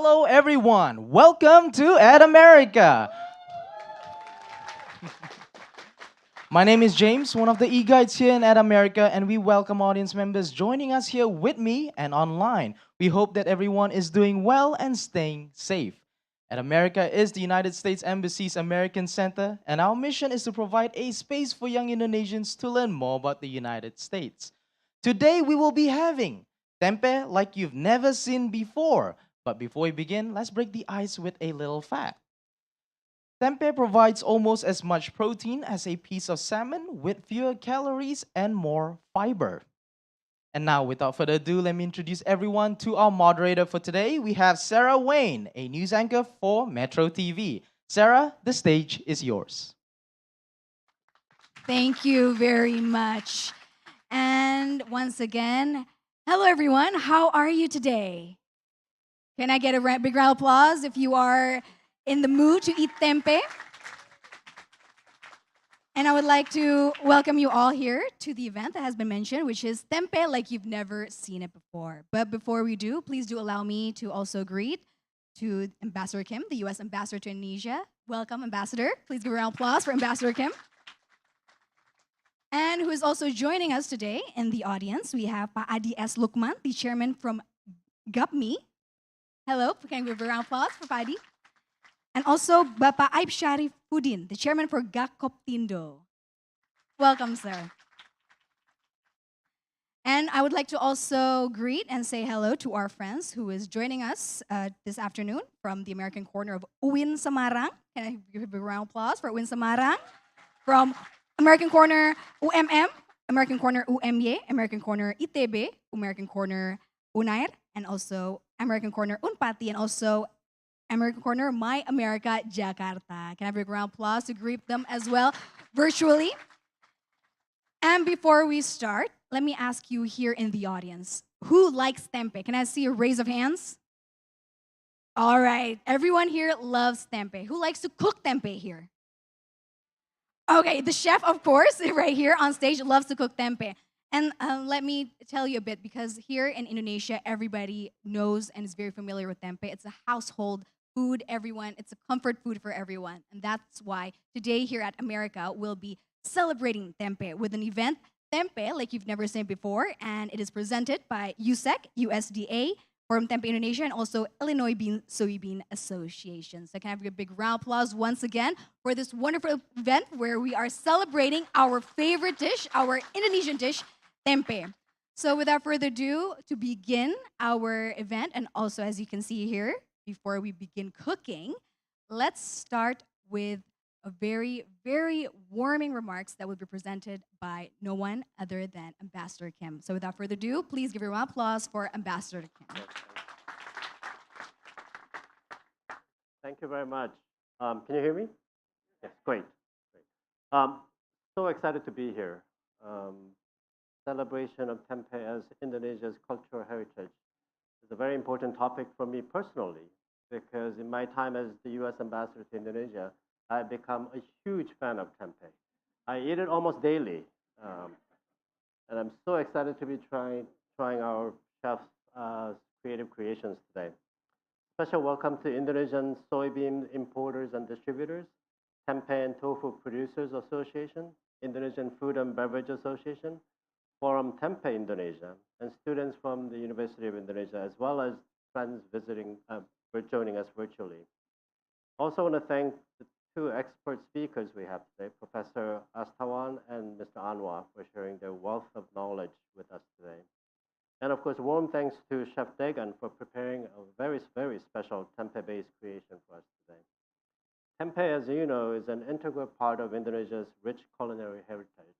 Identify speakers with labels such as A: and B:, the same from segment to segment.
A: Hello, everyone. Welcome to At America. My name is James, one of the e-guides here in At America, and we welcome audience members joining us here with me and online. We hope that everyone is doing well and staying safe. At America is the United States Embassy's American Center, and our mission is to provide a space for young Indonesians to learn more about the United States. Today, we will be having tempeh like you've never seen before. But before we begin, let's break the ice with a little fact. Tempeh provides almost as much protein as a piece of salmon with fewer calories and more fiber. And now, without further ado, let me introduce everyone to our moderator for today. We have Sarah Wayne, a news anchor for Metro TV. Sarah, the stage is yours.
B: Thank you very much. And once again, hello everyone. How are you today? Can I get a big round of applause if you are in the mood to eat tempeh? And I would like to welcome you all here to the event that has been mentioned, which is tempeh like you've never seen it before. But before we do, please do allow me to also greet to Ambassador Kim, the U.S. Ambassador to Indonesia. Welcome, Ambassador. Please give a round of applause for Ambassador Kim. And who is also joining us today in the audience, we have Pak Adi S. Lukman, the chairman from GAPMI. Hello, can we give a round of applause for Pak Adi? And also Bapak Aib Sharif Pudin, the chairman for Gakoptindo. Welcome, sir. And I would like to also greet and say hello to our friends who is joining us this afternoon from the American corner of UIN Semarang. Can I give a round of applause for UIN Semarang? From American corner UMM, American corner UMY, American corner ITB, American corner UNAIR, and also American corner Unpati, and also American corner My America Jakarta. Can I have a round of applause to greet them as well virtually? And before we start, let me ask you here in the audience, who likes tempeh? Can I see a raise of hands? All right, everyone here loves tempeh. Who likes to cook tempeh here? Okay, the chef, of course, right here on stage, loves to cook tempeh. And let me tell you a bit, because here in Indonesia, everybody knows and is very familiar with tempeh. It's a household food, everyone. It's a comfort food for everyone. And that's why today here at America, we'll be celebrating tempeh with an event, Tempeh, like you've never seen before. And it is presented by USEC, USDA, Forum Tempeh Indonesia, and also Illinois Soybean Association. So can I have a big round of applause once again for this wonderful event where we are celebrating our favorite dish, our Indonesian dish, tempeh. So without further ado, to begin our event, and also as you can see here, before we begin cooking, let's start with a very, very warming remarks that will be presented by no one other than Ambassador Kim. So without further ado, please give a round of applause for Ambassador Kim.
C: Thank you very much. Can you hear me? Yes, great. So excited to be here. Celebration of Tempeh as Indonesia's cultural heritage is a very important topic for me personally, because in my time as the U.S. Ambassador to Indonesia, I've become a huge fan of tempeh. I eat it almost daily, and I'm so excited to be trying our chef's creative creations today. Special welcome to Indonesian soybean importers and distributors, Tempeh and Tofu Producers Association, Indonesian Food and Beverage Association, Forum Tempeh Indonesia, and students from the University of Indonesia, as well as friends visiting, joining us virtually. Also want to thank the two expert speakers we have today, Professor Astawan and Mr. Anwar, for sharing their wealth of knowledge with us today. And of course, warm thanks to Chef Degan for preparing a very, very special tempeh-based creation for us today. Tempeh, as you know, is an integral part of Indonesia's rich culinary heritage,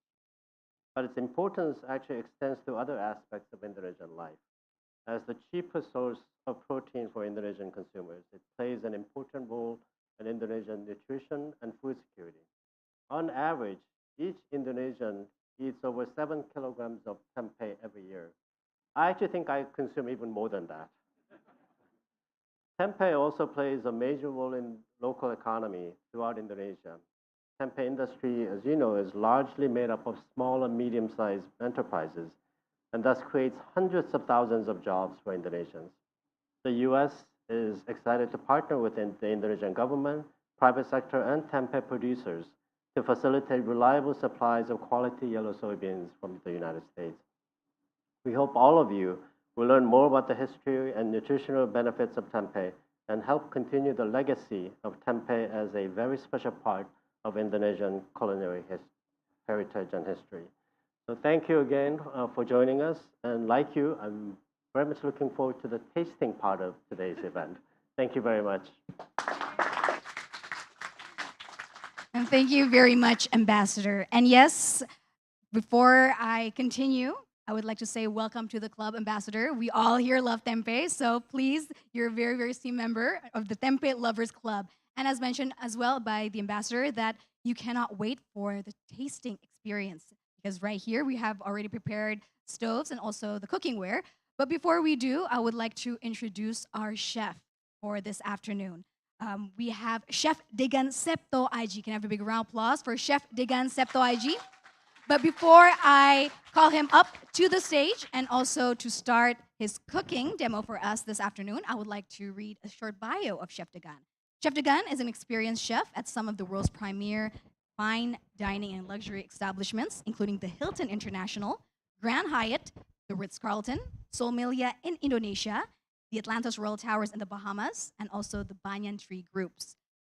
C: but its importance actually extends to other aspects of Indonesian life. As the cheapest source of protein for Indonesian consumers, it plays an important role in Indonesian nutrition and food security. On average, each Indonesian eats over 7 kilograms of tempeh every year. I actually think I consume even more than that. Tempeh also plays a major role in local economy throughout Indonesia. Tempeh industry, as you know, is largely made up of small and medium-sized enterprises, and thus creates hundreds of thousands of jobs for Indonesians. The US is excited to partner with the Indonesian government, private sector, and tempeh producers to facilitate reliable supplies of quality yellow soybeans from the United States. We hope all of you will learn more about the history and nutritional benefits of tempeh and help continue the legacy of tempeh as a very special part of Indonesian culinary heritage and history. So thank you again for joining us. And like you, I'm very much looking forward to the tasting part of today's event. Thank you very much.
B: And thank you very much, Ambassador. And yes, before I continue, I would like to say welcome to the club, Ambassador. We all here love tempeh, so please, you're a very, very esteemed member of the Tempeh Lovers Club. And as mentioned as well by the Ambassador, that you cannot wait for the tasting experience because right here we have already prepared stoves and also the cooking ware. But before we do, I would like to introduce our chef for this afternoon. We have Chef Degan Septo IG. Can I have a big round of applause for Chef Degan Septo IG? But before I call him up to the stage and also to start his cooking demo for us this afternoon, I would like to read a short bio of Chef Degan. Chef Degan is an experienced chef at some of the world's premier fine dining and luxury establishments, including the Hilton International, Grand Hyatt, the Ritz-Carlton, Solmelia in Indonesia, the Atlantis Royal Towers in the Bahamas, and also the Banyan Tree Groups.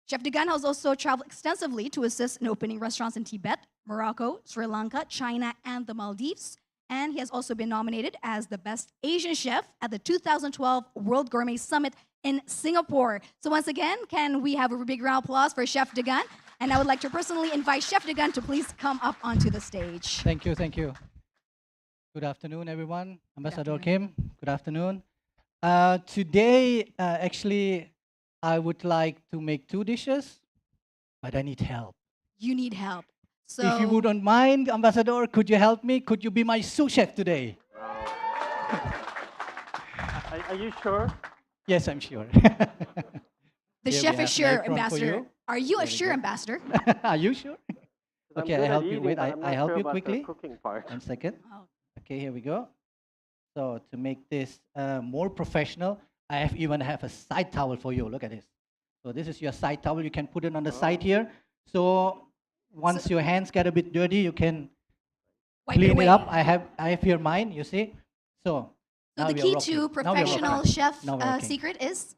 B: Chef Degan has also traveled extensively to assist in opening restaurants in Tibet, Morocco, Sri Lanka, China, and the Maldives. And he has also been nominated as the Best Asian Chef at the 2012 World Gourmet Summit in Singapore. So once again, can we have a big round of applause for Chef Degan? And I would like to personally invite Chef Degan to please come up onto the stage.
D: Thank you, thank you. Good afternoon, everyone. Ambassador
B: afternoon.
D: Kim, good afternoon. Today, actually, I would like to make 2 dishes, but I need help.
B: You need help. So
D: If you wouldn't mind, Ambassador, could you help me? Could you be my sous chef today?
C: Are you sure?
D: Yes, I'm sure.
B: the
D: Here
B: chef
D: we
B: is
D: have
B: sure,
D: macaron for
B: Ambassador.
D: you.
B: Are you a
D: There we
B: sure
D: go.
B: ambassador?
D: Are you sure?
C: I'm
D: Okay,
C: good
D: I
C: at
D: help you.
C: eating,
D: Wait,
C: but I'm not
D: I help
C: sure
D: you
C: about the
D: quickly.
C: cooking part.
D: 1 second.
B: Oh,
D: Okay, here we go. So to make this more professional, I even have a side towel for you. Look at this. So this is your side towel. You can put it on the side here. So once your hands get a bit dirty, you can
B: wipe
D: clean
B: away.
D: it up. I have here mine. You see. So
B: So
D: now
B: the
D: we are
B: key
D: rocking.
B: to
D: Now we are
B: professional
D: rocking.
B: chef
D: Now we're rocking.
B: secret is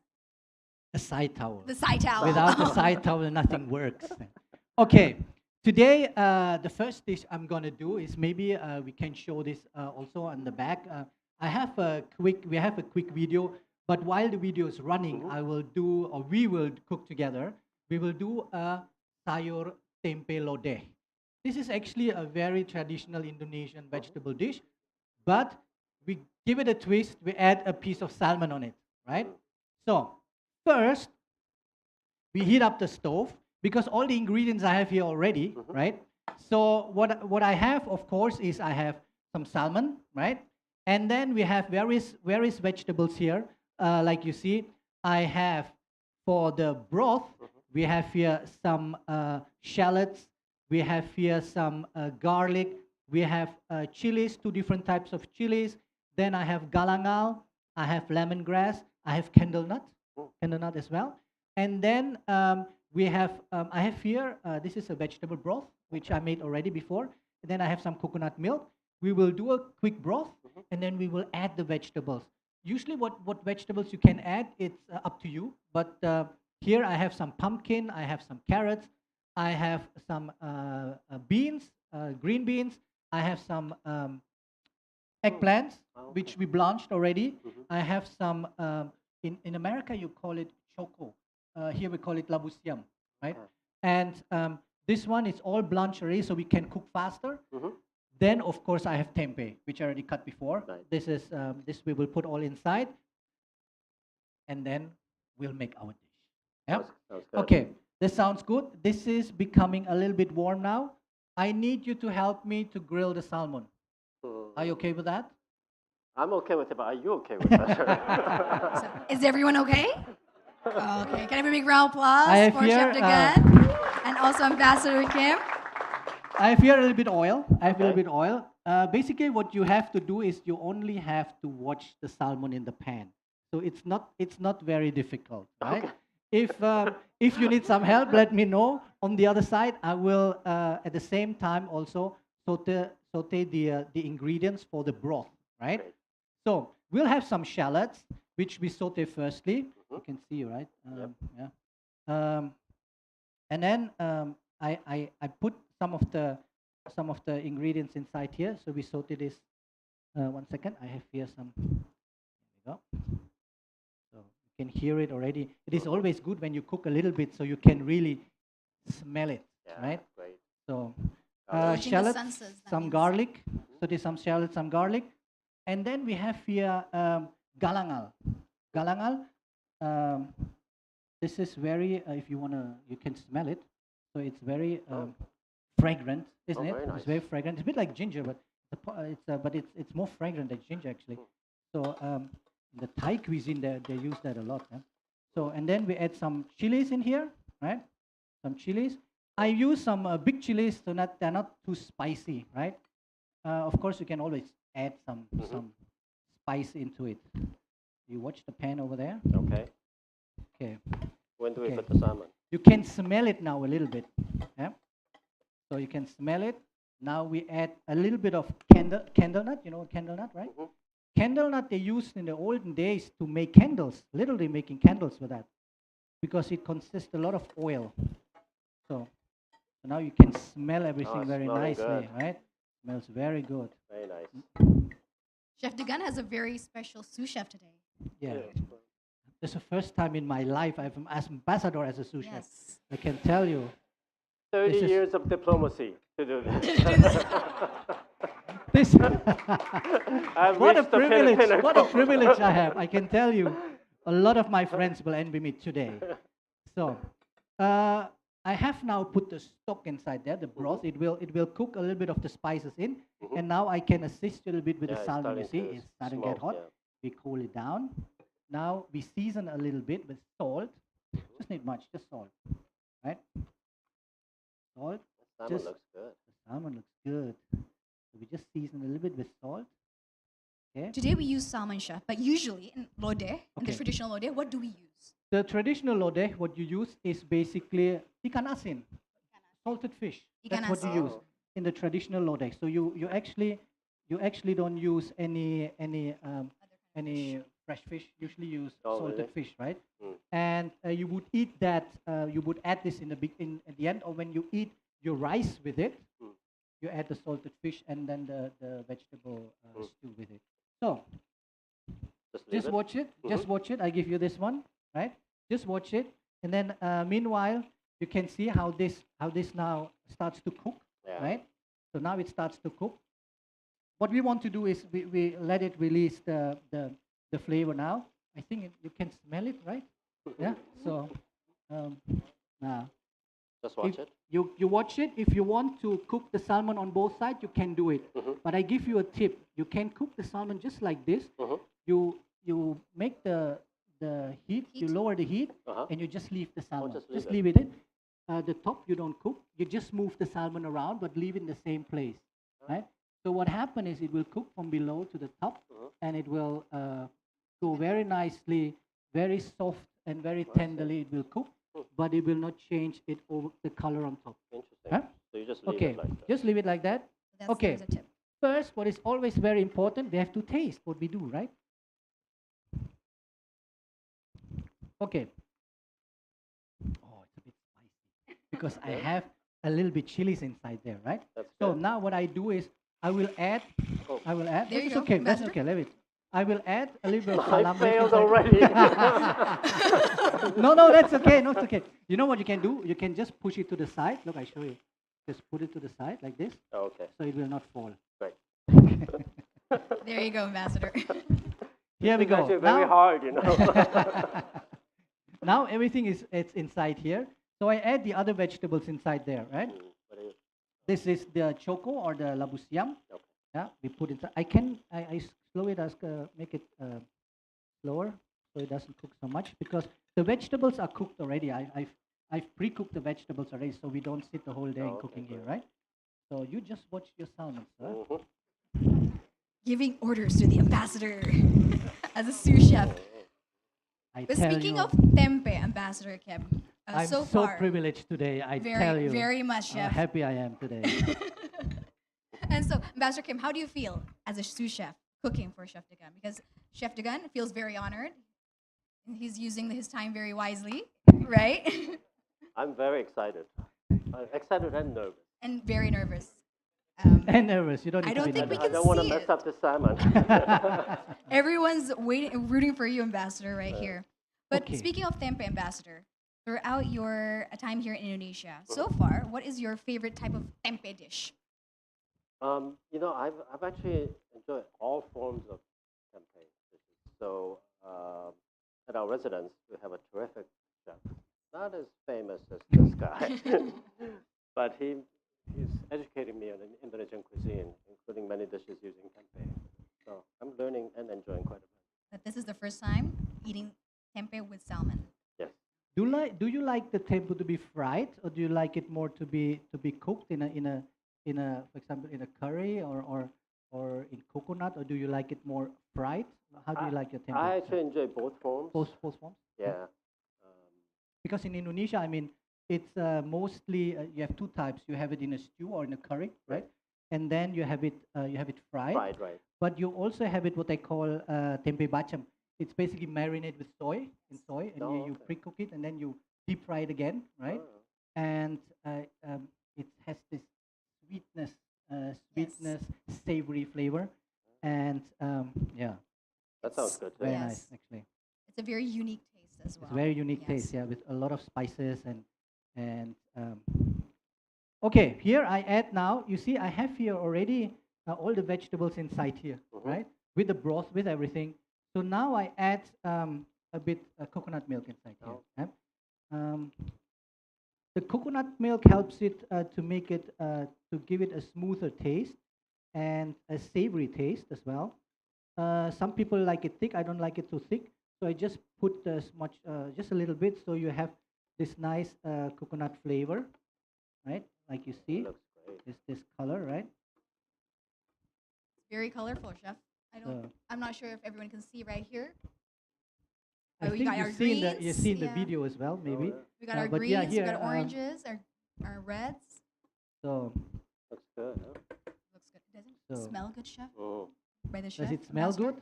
D: A side towel.
B: the side towel.
D: Without the side towel, nothing works. Okay. Today, the first dish I'm gonna do is maybe we can show this also on the back. We have a quick video, but while the video is running, we will cook together. We will do a sayur tempe lodeh. This is actually a very traditional Indonesian vegetable dish, but we give it a twist. We add a piece of salmon on it, right? So first, we heat up the stove because all the ingredients I have here already, right? So what I have, of course, is I have some salmon, right? And then we have various vegetables here. Like you see, I have for the broth, we have here some shallots, we have here some garlic, we have chilies, 2 different types of chilies. Then I have galangal, I have lemongrass, I have candlenut as well. And then I have here, this is a vegetable broth, which I made already before. And then I have some coconut milk. We will do a quick broth, and then we will add the vegetables. Usually what vegetables you can add, it's up to you. But here I have some pumpkin, I have some carrots, I have some beans, green beans, I have some eggplants, which we blanched already. I have some, in America you call it choco. Here we call it labu siam, right? And this one is all blanched already, so we can cook faster. Then, of course, I have tempeh, which I already cut before.
C: Right.
D: This we will put all inside, and then we'll make our dish. Yeah.
C: Sounds good.
D: Okay, this sounds good. This is becoming a little bit warm now. I need you to help me to grill the salmon. Are you okay with that?
C: I'm okay with it, but are you okay with that?
B: So, is everyone okay? Okay. Can I have a big round of applause
D: I have
B: for
D: here,
B: Chef Degan and also Ambassador Kim?
D: I have here a little bit oil.
C: Okay.
D: Basically, what you have to do is you only have to watch the salmon in the pan. so it's not very difficult, right?
C: Okay.
D: If you need some help, let me know. On the other side, I will at the same time also saute the ingredients for the broth, right?
C: Great.
D: So we'll have some shallots, which we saute firstly. You
C: Mhm.
D: can see, right?
C: Yep.
D: Yeah. Um, and then I put some of the ingredients inside here. So we saute this. 1 second, I have here some. There we go. So you can hear it already. It is always good when you cook a little bit, so you can really smell it,
C: Yeah,
D: right?
C: great.
D: So
C: Garlic.
B: Touching the
D: shallots,
B: senses, that
D: some
B: means.
D: garlic. So there's some shallots, some garlic, and then we have here galangal. Galangal. Um, this is very, if you wanna, you can smell it. So it's very fragrant, isn't it?
C: Very
D: It's
C: nice.
D: very fragrant. It's a bit like ginger, but it's more fragrant than ginger actually. So the Thai cuisine they use that a lot. So and then we add some chilies in here, right? Some chilies. I use some big chilies, so they're not too spicy, right? Of course, you can always add some spice into it. You watch the pan over there.
C: Okay.
D: Okay.
C: When do we
D: Okay.
C: put the salmon?
D: You can smell it now a little bit. Yeah. So you can smell it. Now we add a little bit of candle nut. You know candle nut, right?
C: Mhm.
D: Candle nut they used in the olden days to make candles. Literally making candles with that, because it consists a lot of oil. So now you can smell everything
C: it's
D: very
C: smelling
D: nicely,
C: good.
D: right? Smells very good.
C: Very nice.
B: Chef Degan has a very special sous chef today.
D: Yeah.
C: Yeah.
D: This is the first time in my life I've as ambassador as a sous chef.
B: Yes.
D: I can tell you.
C: 30
D: This is-
C: years of diplomacy to do this.
D: This
C: I've
D: what a
C: reached the
D: privilege!
C: pinnacle.
D: What a privilege I have! I can tell you, a lot of my friends will envy me today. So, I have now put the stock inside there, the broth. It will cook a little bit of the spices in, and now I can assist you a little bit with
C: Yeah,
D: the
C: it's
D: salmon. You see,
C: starting to
D: it's starting to get
C: smoke,
D: hot.
C: yeah.
D: We cool it down. Now we season a little bit with salt. Just need much, just salt, right? Salt.
C: Salmon
D: Just-
C: looks good.
D: The salmon looks good. So we just season a little bit with salt. Okay.
B: Today we use salmon, chef, but usually in lode, in the
D: Okay.
B: traditional lode, what do we use?
D: The traditional lodeh, what you use is basically ikan asin, salted fish.
B: Ikan
D: That's what you
B: asin.
D: use in the traditional lodeh. So you actually don't use any fresh fish. Usually use
C: Oh,
D: salted
C: really?
D: fish, right?
C: Mm.
D: And you would eat that. You would add this in at the end, or when you eat your rice with it.
C: Mm.
D: You add the salted fish and then the vegetable stew with it. So
C: Just leave
D: just
C: it.
D: watch it. Just watch it. I give you this one, right? Just watch it, and then meanwhile you can see how this now starts to cook,
C: Yeah.
D: right? So now it starts to cook. What we want to do is we let it release the flavor now. I think you can smell it, right? Yeah. So now
C: Just watch
D: if
C: it.
D: you watch it. If you want to cook the salmon on both sides, you can do it. But I give you a tip. You can cook the salmon just like this.
C: Mhm.
D: You make the heat. You
B: Heat.
D: lower the heat,
C: Uh-huh.
D: and you just leave the salmon.
C: just
D: Just
C: leave
D: leave it. The top you don't cook. You just move the salmon around, but leave it in the same place, right? So what happens is it will cook from below to the top, and it will go very nicely, very soft and very tenderly. It will cook, but it will not change it over the color on top.
C: Interesting.
D: Huh?
C: So you just leave
D: Okay,
C: it like that.
D: just leave it like that.
B: That's
D: Okay.
B: there's a tip.
D: First, what is always very important, we have to taste what we do, right? Okay. Oh, it's a bit spicy because I
C: Okay.
D: have a little bit chilies inside there, right?
C: That's
D: So
C: good.
D: now what I do is I will add.
C: Oh.
D: I will add.
B: There you
D: That's
B: go,
D: okay. That's
B: Ambassador.
D: okay. Leave it. I will add a little bit of
C: I
D: salami.
C: failed
D: inside.
C: already.
D: No, that's okay. No, it's okay. You know what you can do? You can just push it to the side. Look, I show you. Just put it to the side like this,
C: Okay.
D: so it will not fall.
C: Great.
B: There you go, Ambassador.
D: Here we
C: It's
D: go.
C: actually very
D: Now-
C: hard, you know.
D: Now everything it's inside here. So I add the other vegetables inside there, right?
C: What is it?
D: This is the choco or the labusiam.
C: Okay.
D: Yeah, we put it. I slow it as make it slower so it doesn't cook so much because the vegetables are cooked already. I've pre-cooked the vegetables already, so we don't sit the whole day in
C: Okay,
D: cooking here,
C: great.
D: right? So you just watch your salmon, sir.
C: Mhm.
B: Giving orders to the ambassador as a sous chef.
D: I
B: But
D: tell
B: speaking
D: you,
B: of tempeh, Ambassador Kim,
D: I'm
B: so
D: so
B: far,
D: privileged today. I tell
B: very,
D: you,
B: very much,
D: how
B: chef.
D: happy I am today.
B: And so, Ambassador Kim, how do you feel as a sous chef cooking for Chef Degan? Because Chef Degan feels very honored. He's using his time very wisely, right?
C: I'm very excited. Excited and nervous.
B: And very nervous.
D: And nervous. You don't
B: I
D: need
B: don't
D: to be
B: think we
C: I
B: can
C: don't want to
B: see
C: mess
B: it.
C: up the salmon.
B: Everyone's waiting, rooting for you, Ambassador, right here. But
D: Okay.
B: speaking of tempeh, Ambassador, throughout your time here in Indonesia, so
C: Mm-hmm.
B: far, what is your favorite type of tempeh dish?
C: I've actually enjoyed all forms of tempeh dishes. So at our residence, we have a terrific chef. Not as famous as this guy, but he's educating me on Indonesian cuisine, including many dishes using tempeh. So I'm learning and enjoying quite a bit.
B: That this is the first time eating tempeh with salmon.
C: Yes.
D: Do you like the tempeh to be fried, or do you like it more to be cooked in a for example in a curry or in coconut, or do you like it more fried? How do you like your tempeh?
C: I actually enjoy both forms.
D: Both forms.
C: Yeah.
D: Because in Indonesia, I mean, it's mostly you have two types. You have it in a stew or in a curry, right? And then you have it fried.
C: Fried, right.
D: But you also have it what they call tempeh bacem. It's basically marinated with soy, and
C: Oh,
D: you
C: okay.
D: pre-cook it, and then you deep fry it again, right?
C: Oh.
D: And it has this sweetness, sweetness, savory flavor, and yeah,
C: That sounds good too.
D: very
B: Yes.
D: nice actually.
B: It's a very unique taste as well.
D: It's a very unique
B: Yes.
D: taste, yeah, with a lot of spices and okay, here I add now. You see, I have here already all the vegetables inside here,
C: Mhm.
D: right? With the broth, with everything. So now I add a bit coconut milk inside here.
C: Oh.
D: Yeah? Um, the coconut milk helps it to make it to give it a smoother taste and a savory taste as well. Some people like it thick. I don't like it too thick, so I just put as much, just a little bit, so you have this nice coconut flavor, right? Like you see,
C: Looks great.
D: this color, right?
B: Very colorful, chef.
D: So
B: I'm not sure if everyone can see right here.
D: I
B: Oh, we
D: think
B: got our
D: you've seen the
B: greens,
D: the
B: yeah.
D: video as well, maybe.
C: yeah.
B: We got our
D: but
B: greens,
D: yeah,
B: we
D: here,
B: got oranges, our reds.
D: So
C: Looks good. Huh?
B: Looks good. Doesn't
D: So-
B: it smell good, chef?
C: Mm.
B: By the chef.
D: does it smell
B: Ambassador?
D: good?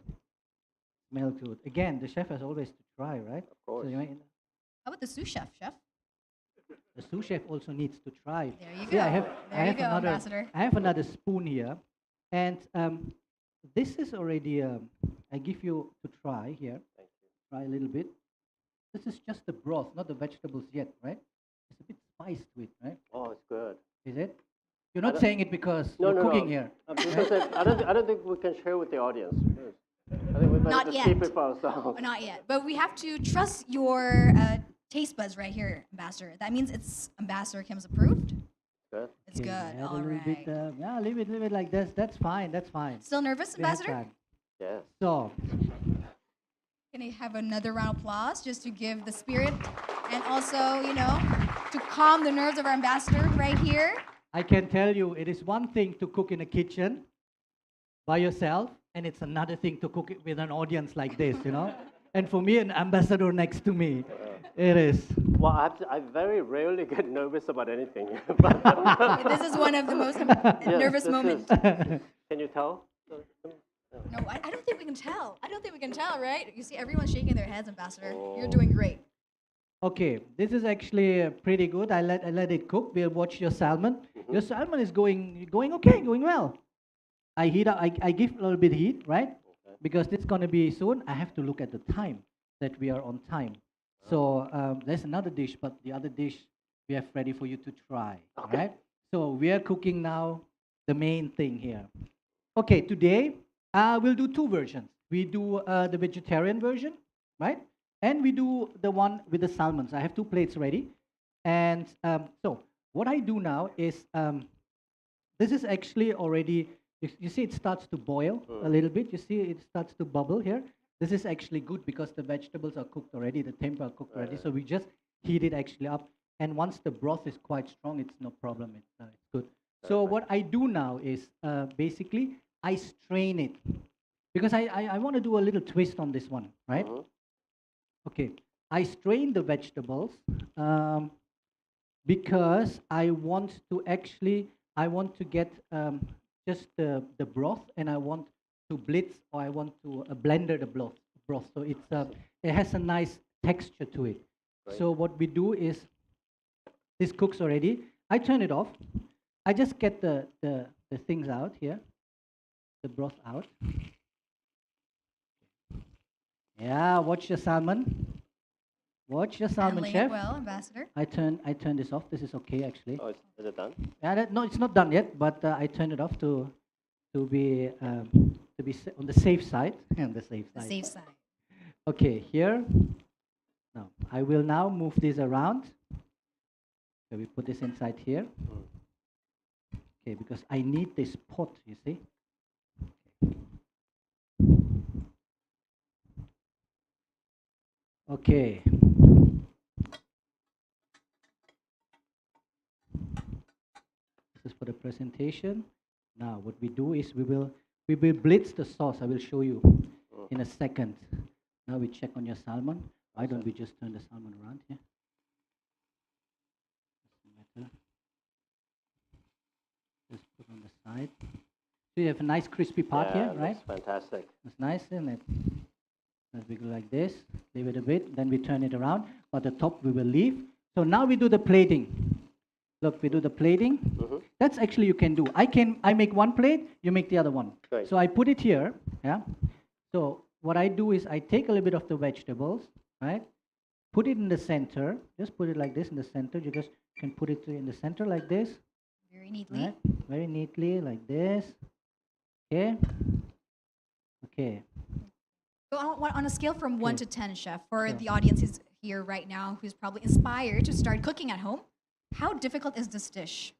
D: Smell good. Again, the chef has always to try, right?
C: Of course.
D: So
B: How about the sous chef, chef?
D: the sous chef also needs to try.
B: There you
D: See,
B: go.
D: I have
B: There you go,
D: another
B: Ambassador.
D: I have another spoon here, and this is already I give you to try here.
C: Thank you.
D: Try a little bit. This is just the broth, not the vegetables yet, right? It's a bit spiced to it, right?
C: Oh, it's good.
D: Is it? You're not
C: don't-
D: saying it because
C: No,
D: you're
C: no,
D: cooking
C: no.
D: here.
C: Because I don't think we can share with the audience. I think we better
B: Not
C: just
B: yet.
C: keep it for ourselves.
B: Not yet. But we have to trust your taste buds right here, Ambassador. That means it's Ambassador Kim's approved.
C: Good.
B: It's
D: Okay,
B: good.
D: add a
B: All
D: little
B: right.
D: bit, yeah, leave it like this. That's fine. That's fine.
B: Still nervous,
D: We have
B: Ambassador?
D: time.
C: Yes.
D: So,
B: Can I have another round of applause just to give the spirit and also, to calm the nerves of our ambassador right here?
D: I can tell you, it is one thing to cook in a kitchen by yourself, and it's another thing to cook it with an audience like this, And for me, an ambassador next to me, it is.
C: Well, I very rarely get nervous about anything.
B: This is one of the most nervous
C: this
B: moments.
C: Can you tell?
B: No, I don't think we can tell. I don't think we can tell, right? You see, everyone's shaking their heads, Ambassador. You're
C: Oh.
B: doing great.
D: Okay, this is actually pretty good. I let it cook. We'll watch your salmon. Your salmon is going okay, going well. I heat up. I give a little bit heat, right?
C: Okay.
D: Because it's gonna be soon. I have to look at the time that we are on time. So there's another dish, but the other dish we have ready for you to try.
C: Okay.
D: Right? So we are cooking now the main thing here. Okay, today we'll do two versions. We do the vegetarian version, right? And we do the one with the salmons. I have two plates ready. And so what I do now is this is actually already, you see it starts to boil a little bit. You see it starts to bubble here. This is actually good because the vegetables are cooked already, the tempeh are cooked already. So we just heat it actually up. And once the broth is quite strong, it's no problem. It's good. So what I do now is basically I strain it because I want to do a little twist on this one, right?
C: Mhm.
D: Okay, I strain the vegetables um, because I want to get just the broth, and I want to blitz, or I want to blender the broth. So it has a nice texture to it.
C: Great.
D: So what we do is, this cooks already. I turn it off. I just get the things out here, the broth out. Yeah, watch your salmon. Watch your salmon,
B: Handling it
D: chef.
B: well, Ambassador.
D: I turn this off. This is okay actually.
C: Oh, is it done?
D: Yeah, no, it's not done yet, but I turn it off to be on the safe side. On the safe
B: The
D: side.
B: safe side.
D: Okay, here. Now I will now move this around. So we put this inside here. Okay, because I need this pot. You see. Okay. This is for the presentation. Now what we do is we will blitz the sauce. I will show you in a second. Now we check on your salmon. Why don't we just turn the salmon around here? Doesn't matter. Just put on the side. So you have a nice crispy part
C: Yeah,
D: here, right?
C: that's fantastic.
D: It's nice, isn't it? As we go like this, leave it a bit, then we turn it around, but the top we will leave. So now we do the plating. Look, we do the plating. That's actually you can do. I make one plate, you make the other one.
C: Great.
D: So I put it here, yeah. So what I do is I take a little bit of the vegetables, right? Put it in the center. Just put it like this in the center. You just can put it in the center like this,
B: Very neatly.
D: right? Very neatly like this. Okay. Okay.
B: So on a scale from 1
D: Okay.
B: to 10, Chef, for
D: Sure.
B: the audience who's here right now, who's probably inspired to start cooking at home, how difficult is this dish?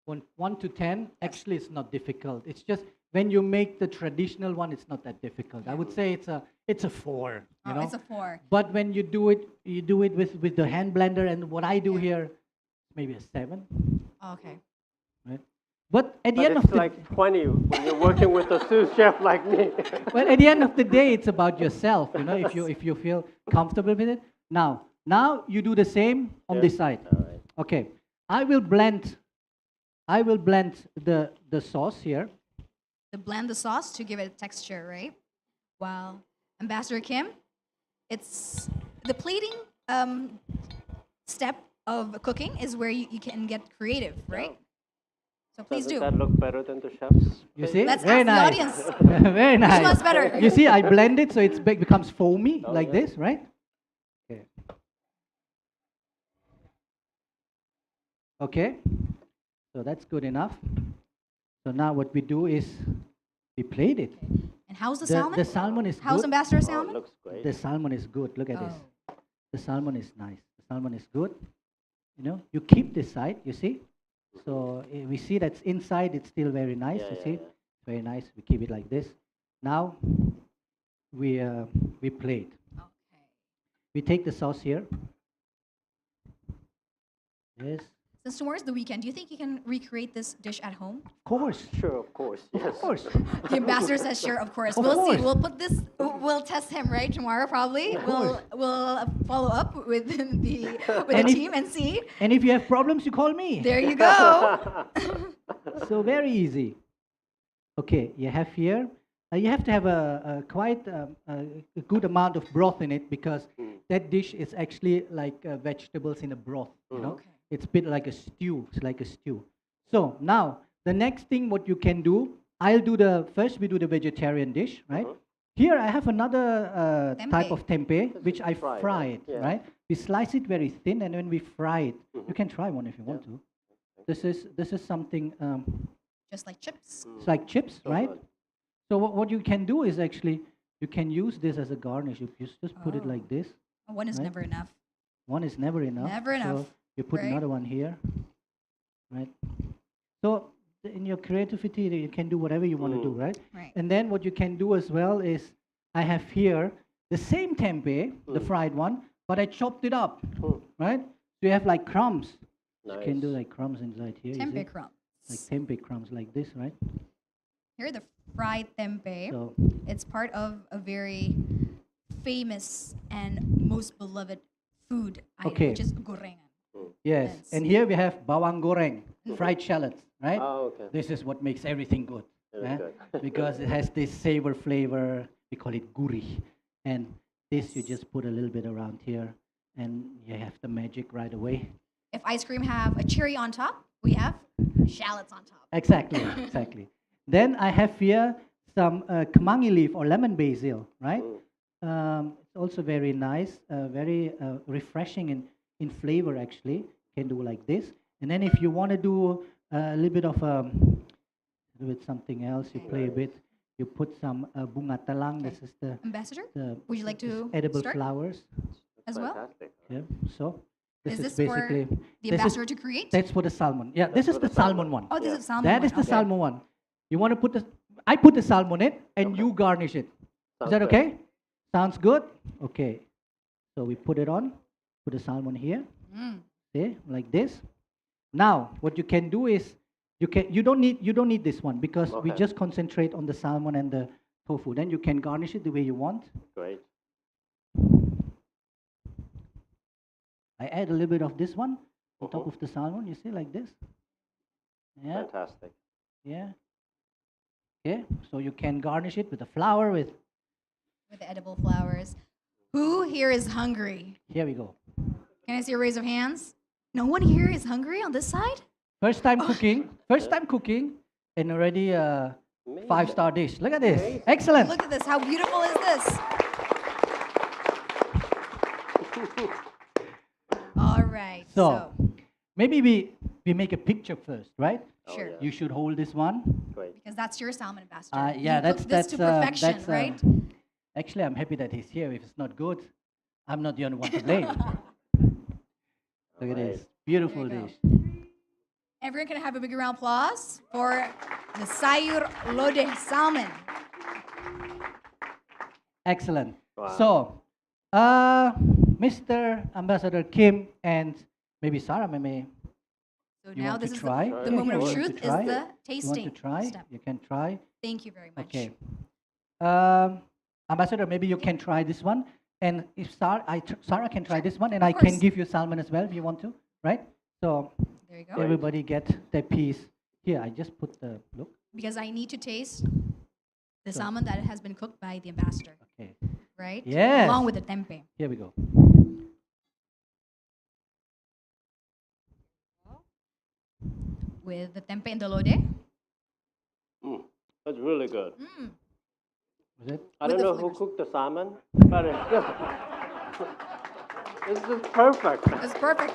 D: 1 to 10, actually it's not difficult. It's just when you make the traditional one, it's not that difficult. I would say it's a 4. You know?
B: It's a 4.
D: But when you do it with the hand blender, and what I do here, maybe a 7,
B: Okay.
D: right? But at the
C: But
D: end
C: it's
D: of the
C: like 20 when you're working with a sous chef like me.
D: well, at the end of the day, it's about yourself. You know, if you feel comfortable with it. Now you do the same on
C: Yeah.
D: this side.
C: All right.
D: Okay, I will blend the sauce here.
B: To blend the sauce to give it texture, right? Wow. Ambassador Kim, it's the plating step of cooking is where you can get creative, right? So
C: So
B: please
C: does
B: do.
C: that look better than the chef's?
D: You
C: plate?
D: see,
B: Let's
D: very
B: ask the
D: nice.
B: audience.
D: Very nice.
B: one's better?
D: You see, I blend it so it becomes foamy
C: Oh,
D: like
C: yeah.
D: this, right? Okay. Okay. So that's good enough. So now what we do is we plate it.
B: And how's the salmon?
D: The salmon is
B: How's
D: good.
B: Ambassador
C: Oh, it
B: salmon?
C: looks great.
D: The salmon is good. Look at this.
B: Oh.
D: The salmon is nice. The salmon is good. You know, you keep this side, you see? So we see that's inside, it's still very nice,
C: Yeah,
D: you
C: yeah,
D: see?
C: yeah.
D: Very nice. We keep it like this. Now we plate.
B: Okay.
D: We take the sauce here. Yes.
B: Since tomorrow's the weekend, do you think you can recreate this dish at home?
D: Of course.
C: Sure, of course. Yes.
D: Of course.
B: The ambassador says, "Sure, of course."
D: Of
B: We'll
D: course.
B: see. We'll put this. We'll test him right tomorrow, probably.
D: course.
B: We'll follow up with the
D: And if-
B: team and see.
D: And if you have problems, you call me.
B: There you go.
D: So very easy. Okay, you have here. You have to have a quite a good amount of broth in it, because that dish is actually like vegetables in a broth. You know,
B: Okay.
D: it's a bit like a stew. It's like a stew. So now the next thing what you can do, we do the vegetarian dish, right? Here I have another type
B: Tempeh.
D: of tempeh, which I
C: fried,
D: fry
C: right?
D: it,
C: Yeah.
D: right? We slice it very thin, and when we fry it, you can try one if you want to. This is something.
B: Just like chips.
D: It's like chips,
C: So
D: right?
C: good.
D: So what you can do is actually you can use this as a garnish. You just put it
B: Oh.
D: like this.
B: One is
D: Right.
B: never enough.
D: One is never enough.
B: Never enough,
D: So you put
B: right?
D: another one here, right? So in your creativity, you can do whatever you want to do, right?
B: Right.
D: And then what you can do as well is I have here the same tempeh, the fried one, but I chopped it up, right? So you have like crumbs.
C: Nice.
D: You can do like crumbs inside here. you see?
B: Tempeh crumbs.
D: Like tempeh crumbs like this, right?
B: Here, the fried tempeh.
D: So
B: It's part of a very famous and most beloved food item,
D: Okay.
B: which is gorengan.
D: Yes.
B: Yes.
D: And here we have bawang goreng, fried shallots, right?
C: Oh, okay.
D: This is what makes everything good.
C: Very good.
D: Because it has this savor flavor. We call it guri. And this you just put a little bit around here and you have the magic right away.
B: If ice cream have a cherry on top, we have shallots on top.
D: Exactly, exactly. Then I have here some kemangi leaf or lemon basil, right? It's also very nice, very refreshing in flavor actually. Can do like this. And then if you want to do a little bit of with something else, you play a bit. You put some bunga talang. This is
B: Ambassador,
D: the
B: would you like
D: this
B: to
D: edible
B: start
D: flowers.
B: as well?
C: Fantastic.
D: Yeah. So this
B: Is
D: is
B: this
D: basically
B: for the
D: this is-
B: ambassador to create?
D: that's for the salmon. Yeah, this is
C: for
D: the
C: the
D: salmon
C: salmon.
D: one.
B: Oh, this
C: Yeah.
B: is salmon.
D: That is
B: one.
D: the salmon one. You want to put the I put the salmon in and you garnish it. Is
C: Sounds
D: that
C: good.
D: okay? Sounds good? Okay. So we put it on, put the salmon here,
B: Mm.
D: okay, like this. Now, what you can do is you don't need this one because we
C: Okay.
D: just concentrate on the salmon and the tofu. Then you can garnish it the way you want.
C: Great.
D: I add a little bit of this one on top
C: Mhm.
D: of the salmon, you see, like this. Yeah,
C: Fantastic.
D: yeah. Okay, so you can garnish it with a flour with,
B: With the edible flowers. Who here is hungry?
D: here we go.
B: Can I see a raise of hands? No one here is hungry on this side?
D: First time cooking, and already a
C: Amazing.
D: 5-star dish. Look at this.
C: Amazing.
D: Excellent.
B: Look at this. How beautiful is this? All right.
D: So maybe we make a picture first, right?
C: Oh,
B: Sure.
C: yeah.
D: You should hold this one.
C: Great.
B: Because that's your salmon ambassador.
D: Yeah,
B: You
D: that's
B: cook this
D: that's
B: to perfection,
D: that's,
B: right?
D: Actually, I'm happy that he's here. If it's not good, I'm not the only one to blame. Look at this beautiful
B: There you
D: dish.
B: Everyone can have a big round of applause for the sayur lodeh salmon.
D: Excellent.
C: Wow.
D: So, Mr. Ambassador Kim and maybe Sarah, maybe
B: So
D: you
B: now
D: want to
B: this is
D: try?
B: the moment of
C: sure.
B: truth
D: You want
B: is
D: to
B: the
D: try?
B: tasting
D: You want to try?
B: step.
D: You can try.
B: Thank you very much.
D: Okay. Ambassador, maybe you can try this one. And if Sarah can try this one, and
B: Of
D: I can
B: course.
D: give you salmon as well if you want to, right? So
B: There you go.
D: everybody get their piece. Here, I just put the, look.
B: Because I need to taste the
D: Sure.
B: salmon that has been cooked by the ambassador,
D: Okay,
B: right?
D: Yes.
B: Along with the tempeh.
D: here we go.
B: With the tempeh and the lodeh.
C: That's really good.
B: Mm.
D: Was it?
C: I
B: With
C: don't
B: the
C: know who
B: flavors.
C: cooked the salmon, but it's just perfect.
B: It's perfect.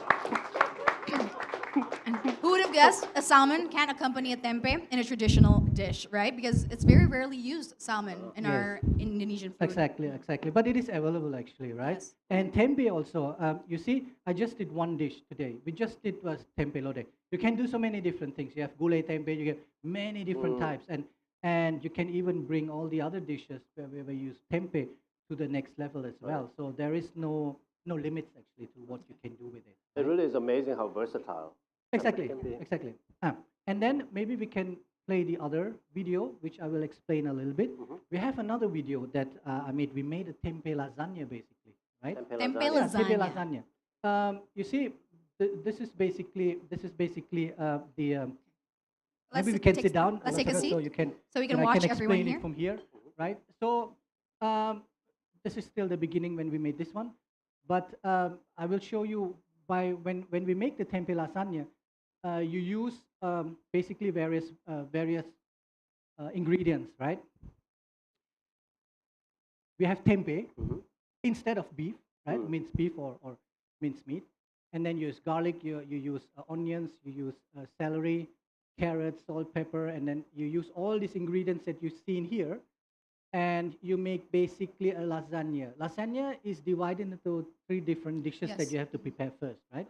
B: And who would have guessed a salmon can accompany a tempeh in a traditional dish, right? Because it's very rarely used salmon in
D: Yes.
B: our Indonesian food.
D: Exactly, exactly. But it is available actually, right?
B: Yes.
D: And tempeh also. You see, I just did one dish today. We just did was tempeh lodeh. You can do so many different things. You have gulai tempeh. You get many different types, and you can even bring all the other dishes where we use tempeh to the next level as well. So there is no limits actually to what you can do with it.
C: It really is amazing how versatile.
D: Exactly,
C: can be.
D: exactly. And then maybe we can play the other video, which I will explain a little bit. We have another video that I made. We made a tempeh lasagna, basically, right?
B: Tempeh
D: Yeah, tempeh
B: lasagna.
D: lasagna. You see, this is basically the. Maybe we can sit down.
B: Let's take a
D: Ambassador,
B: seat
D: So you can.
B: so we can
D: I
B: watch
D: can
B: everyone
D: explain
B: here.
D: it from here, right? So this is still the beginning when we made this one, but I will show you when we make the tempeh lasagna. You use basically various ingredients, right? We have tempeh instead of beef, right? Minced beef or minced meat, and then you use garlic. You use onions. You use celery, carrots, salt, pepper, and then you use all these ingredients that you've seen here, and you make basically a lasagna. Lasagna is divided into 3 different dishes
B: Yes.
D: that you have to prepare first, right?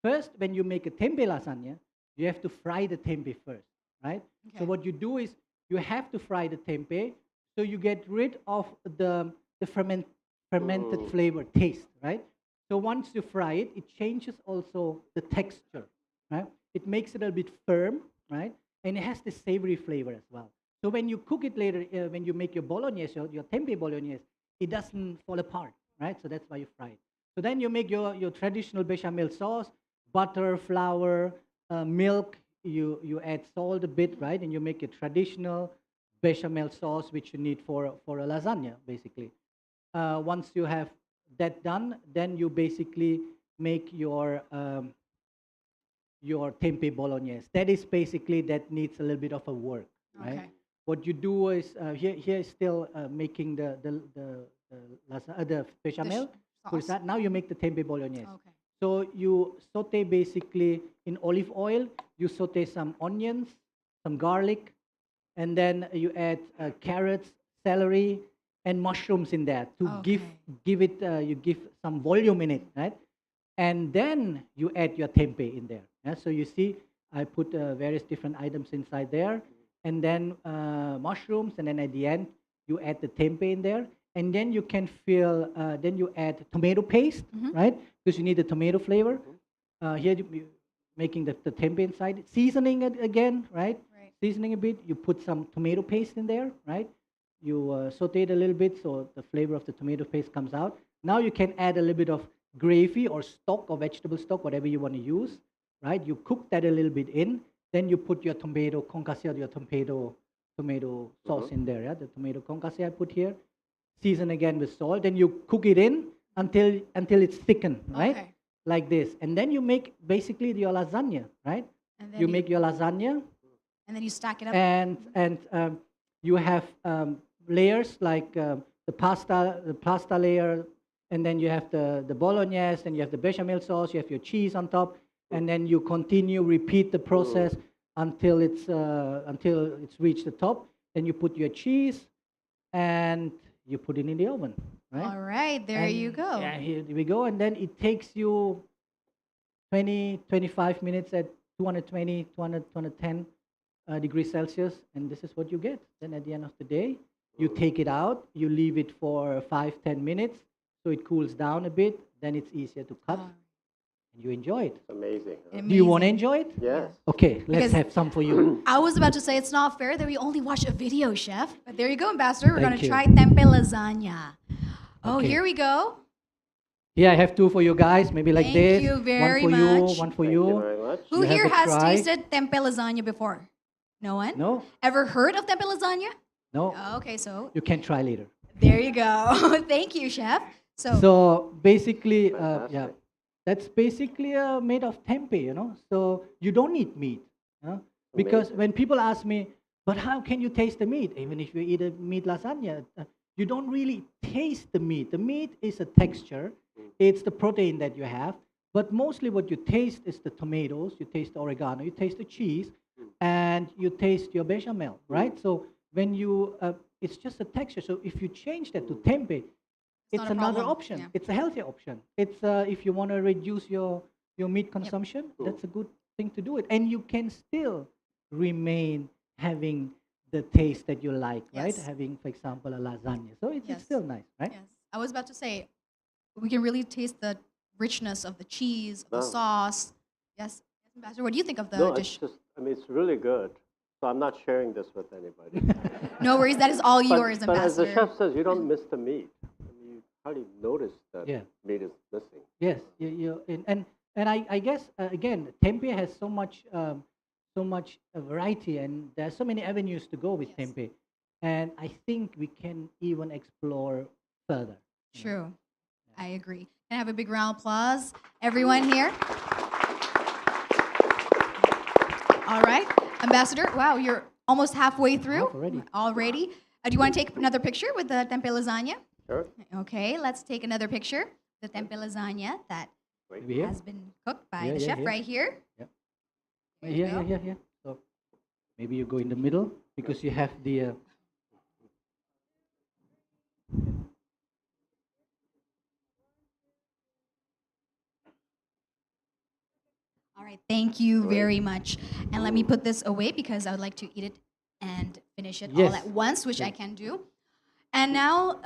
D: First, when you make a tempeh lasagna, you have to fry the tempeh first, right?
B: Okay.
D: So what you do is you have to fry the tempeh so you get rid of the fermented flavor taste, right? So once you fry it, it changes also the texture, right? It makes it a bit firm, right? And it has the savory flavor as well. So when you cook it later, when you make your bolognese, your tempeh bolognese, it doesn't fall apart, right? So that's why you fry it. So then you make your traditional bechamel sauce, butter, flour, milk. You add salt a bit, right? And you make a traditional bechamel sauce, which you need for a lasagna, basically. Once you have that done, then you basically make your tempeh bolognese. That is basically that needs a little bit of a work, right?
B: Okay.
D: What you do is here is still making the bechamel.
B: sauce.
D: Now you make the tempeh bolognese.
B: Okay.
D: So you saute basically in olive oil. You saute some onions, some garlic, and then you add carrots, celery, and mushrooms in there to
B: Okay.
D: give it you give some volume in it, right? And then you add your tempeh in there. Yeah? So you see, I put various different items inside there, and then mushrooms, and then at the end you add the tempeh in there, and then you can feel. Then you add tomato paste, right? Because you need the tomato flavor. Here you making the tempeh inside, seasoning it again, right?
B: Right.
D: Seasoning a bit. You put some tomato paste in there, right? You saute it a little bit so the flavor of the tomato paste comes out. Now you can add a little bit of gravy or stock or vegetable stock, whatever you want to use, right? You cook that a little bit in. Then you put your tomato concasse, your tomato sauce in there. Yeah, the tomato concasse I put here. Season again with salt. Then you cook it in until it's thickened, right?
B: Okay.
D: Like this, and then you make basically your lasagna, right?
B: And then
D: You make your lasagna,
B: and then you stack it up.
D: and you have layers like the pasta layer, and then you have the bolognese, and you have the bechamel sauce, you have your cheese on top, and then you continue repeat the process until it's reached the top. Then you put your cheese, and you put it in the oven, right?
B: All right, there you
D: And,
B: go.
D: Yeah, here we go. And then it takes you 25 minutes at 220, 200, 210 degrees Celsius. And this is what you get. Then at the end of the day, you take it out, you leave it for 5-10 minutes so it cools down a bit. Then it's easier to cut, and you enjoy it.
C: Amazing. Huh?
D: Do you want to
B: Amazing.
D: enjoy it?
C: Yes.
D: Okay, let's
B: Because-
D: have some for you.
B: I was about to say it's not fair that we only watch a video, chef. But there you go, Ambassador. We're
D: Thank
B: going to
D: you.
B: try tempeh lasagna. Oh,
D: Okay.
B: here we go.
D: Here I have two for you guys, maybe like
B: Thank
D: this.
B: you very
D: one for
B: much.
D: you, one for
C: Thank
D: you.
C: you very much.
B: Who
D: You have
B: here
D: a
B: has
D: try.
B: tasted tempeh lasagna before? No one?
D: No?
B: Ever heard of tempeh lasagna?
D: No?
B: Oh, okay, so
D: You can try later.
B: there you go. Thank you, chef.
D: So basically, yeah,
C: Fantastic.
D: that's basically made of tempeh, So you don't need meat, because when people ask me, but how can you taste the meat? Even if you eat a meat lasagna, you don't really taste the meat. The meat is a texture. It's the protein that you have. But mostly what you taste is the tomatoes, you taste the oregano, you taste the cheese, and you taste your bechamel, right? So when you, it's just a texture. So if you change that to tempeh, it's
B: not a
D: another
B: problem,
D: option.
B: yeah.
D: It's a healthier option. It's if you want to reduce your meat consumption, that's a good thing to do it. And you can still remain having the taste that you like, right?
B: Yes.
D: Having, for example, a lasagna. So it's
B: Yes.
D: still nice, right?
B: yes, I was about to say we can really taste the richness of the cheese, of the
C: Wow.
B: sauce. Yes, Ambassador, what do you think of the
C: No, it's
B: dish?
C: just, I mean, it's really good. So I'm not sharing this with anybody.
B: No worries, that is all yours,
C: But as the
B: Ambassador.
C: chef says, you don't miss the meat. I mean, you hardly notice that
D: Yeah.
C: meat is missing.
D: Yes, and I guess again, tempeh has so much variety, and there are so many avenues to go with
B: Yes.
D: tempeh, and I think we can even explore further.
B: True, I agree. Can I have a big round of applause, everyone here? All right, Ambassador. Wow, you're almost halfway through
D: Half already.
B: Already. Do you want to take another picture with the tempeh lasagna?
C: Sure.
B: Okay, let's take another picture. The tempeh lasagna that
C: Wait.
D: Maybe here,
B: has been cooked by
D: Yeah,
B: the
D: yeah,
B: chef
D: yeah.
B: right here.
D: Here,
B: There you go.
D: here. So maybe you go in the middle because you have the.
B: All right, thank you
C: Great.
B: very much. And let me put this away because I would like to eat it and finish it all
D: Yes.
B: at once, which I can do. And now,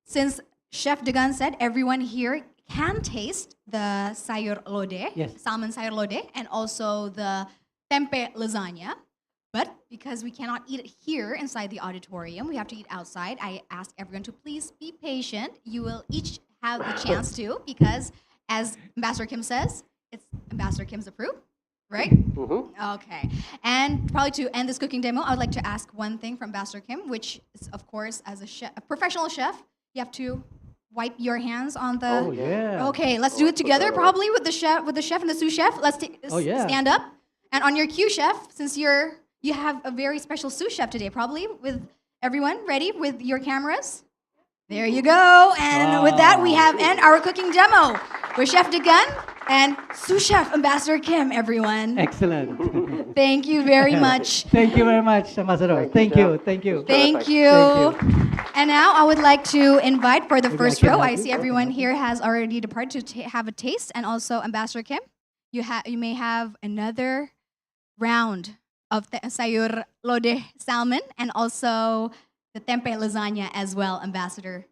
B: since Chef Degan said everyone here can taste the sayur lodeh,
D: Yes.
B: salmon sayur lodeh, and also the tempeh lasagna, But because we cannot eat it here inside the auditorium, we have to eat outside. I ask everyone to please be patient. You will each have the chance to, because as Ambassador Kim says, it's Ambassador Kim's approved, right? Okay. And probably to end this cooking demo, I would like to ask one thing from Ambassador Kim, which is, of course, as a chef, a professional chef, you have to wipe your hands on the.
D: Oh, yeah.
B: Okay, let's do it together. Probably with the chef and the sous chef. Let's stand up. And on your cue, chef, since you have a very special sous chef today, probably with everyone ready with your cameras. There you go. And with that, we have end our cooking demo with Chef Degan and sous chef Ambassador Kim. Everyone.
D: Excellent.
B: Thank you very much.
D: Thank you very much, Ambassador. Thank you.
B: Thank you.
D: Thank you.
B: And now I would like to invite for the
D: Maybe
B: first
D: I can
B: row.
D: help
B: I
D: you.
B: see everyone here has already departed to have a taste, and also Ambassador Kim, you may have another round of the sayur lodeh salmon and also the tempeh lasagna as well, Ambassador,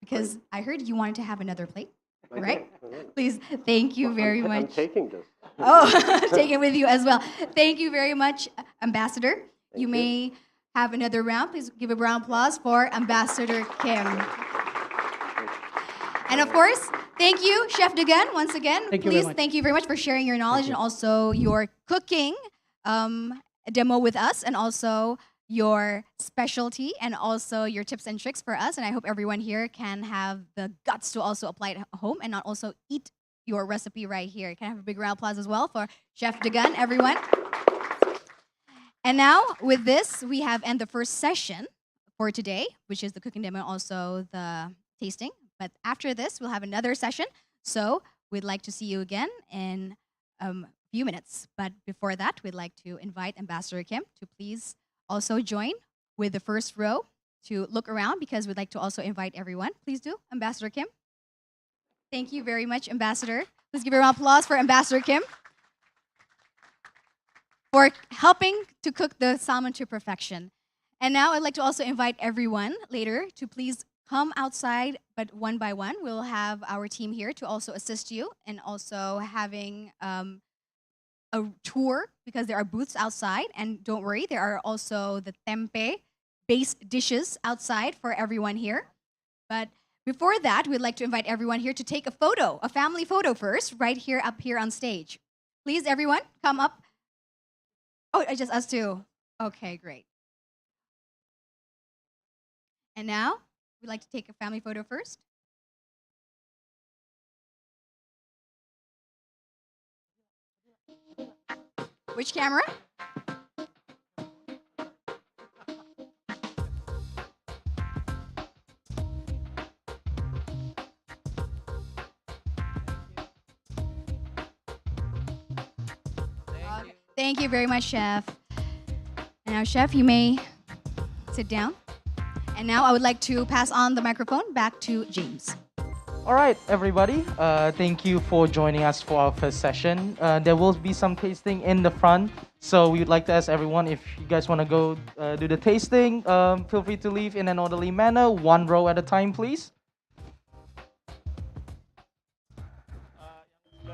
B: because I heard you wanted to have another plate, right? Please, thank you very
C: I'm
B: much.
C: taking this.
B: Oh, take it with you as well. Thank you very much, Ambassador. You may have another round. Please give a round of applause for Ambassador Kim. And of course, thank you, Chef Degan, once again.
D: Thank you very
B: Please,
D: much.
B: thank you very much for sharing your knowledge and also your cooking demo with us, and also your specialty and also your tips and tricks for us. And I hope everyone here can have the guts to also apply it at home and not also eat your recipe right here. Can I have a big round of applause as well for Chef Degan, everyone? And now, with this, we have end the first session for today, which is the cooking demo and also the tasting. But after this, we'll have another session. So we'd like to see you again in a few minutes. But before that, we'd like to invite Ambassador Kim to please also join with the first row to look around, because we'd like to also invite everyone. Please do, Ambassador Kim. Thank you very much, Ambassador. Please give a round of applause for Ambassador Kim for helping to cook the salmon to perfection. And now I'd like to also invite everyone later to please come outside, but one by one. We'll have our team here to also assist you and also having a tour, because there are booths outside. And don't worry, there are also the tempeh-based dishes outside for everyone here. But before that, we'd like to invite everyone here to take a photo, a family photo first, right here up here on stage. Please, everyone, come up. Oh, I just us too. Okay, great. And now, we'd like to take a family photo first. Which camera? Thank you very much, Chef. And now, Chef, you may sit down. And now I would like to pass on the microphone back to James.
A: All right, everybody. Thank you for joining us for our first session. There will be some tasting in the front. So we would like to ask everyone, if you guys want to go do the tasting, feel free to leave in an orderly manner, one row at a time, please.
E: It's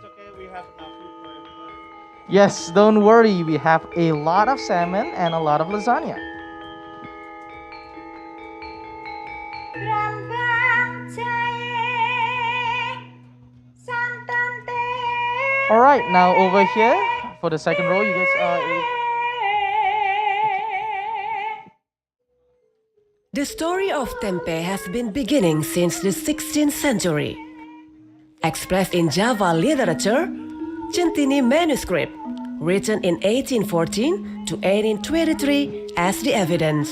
E: okay, we have enough food for everyone.
A: Yes, don't worry. We have a lot of salmon and a lot of lasagna. All right, now over here for the second row, you guys are.
F: The story of Tempeh has been beginning since the 16th century. Expressed in Java literature, Centini manuscript, written in 1814 to 1823 as the evidence.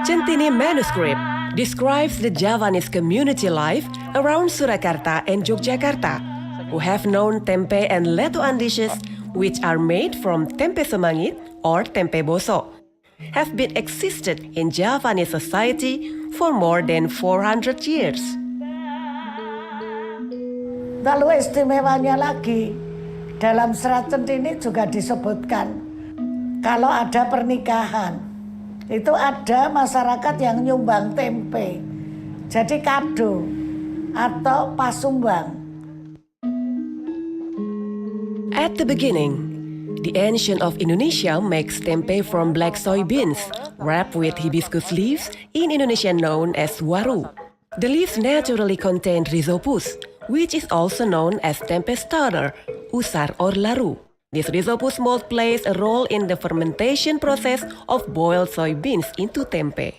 F: Centini manuscript describes the Javanese community life around Surakarta and Yogyakarta, who have known tempeh and letuan dishes, which are made from tempeh semangit or tempeh boso, have been existed in Javanese society for more than 400 years.
G: Lalu istimewanya lagi, dalam serat Centini juga disebutkan kalau ada pernikahan, itu ada masyarakat yang nyumbang tempe, jadi kado atau pasumbang.
F: At the beginning, the ancient of Indonesia makes tempeh from black soybeans, wrapped with hibiscus leaves, in Indonesia known as waru. The leaves naturally contain rhizopus, which is also known as tempeh starter, usar or laru. This rhizopus mold plays a role in the fermentation process of boiled soybeans into tempeh.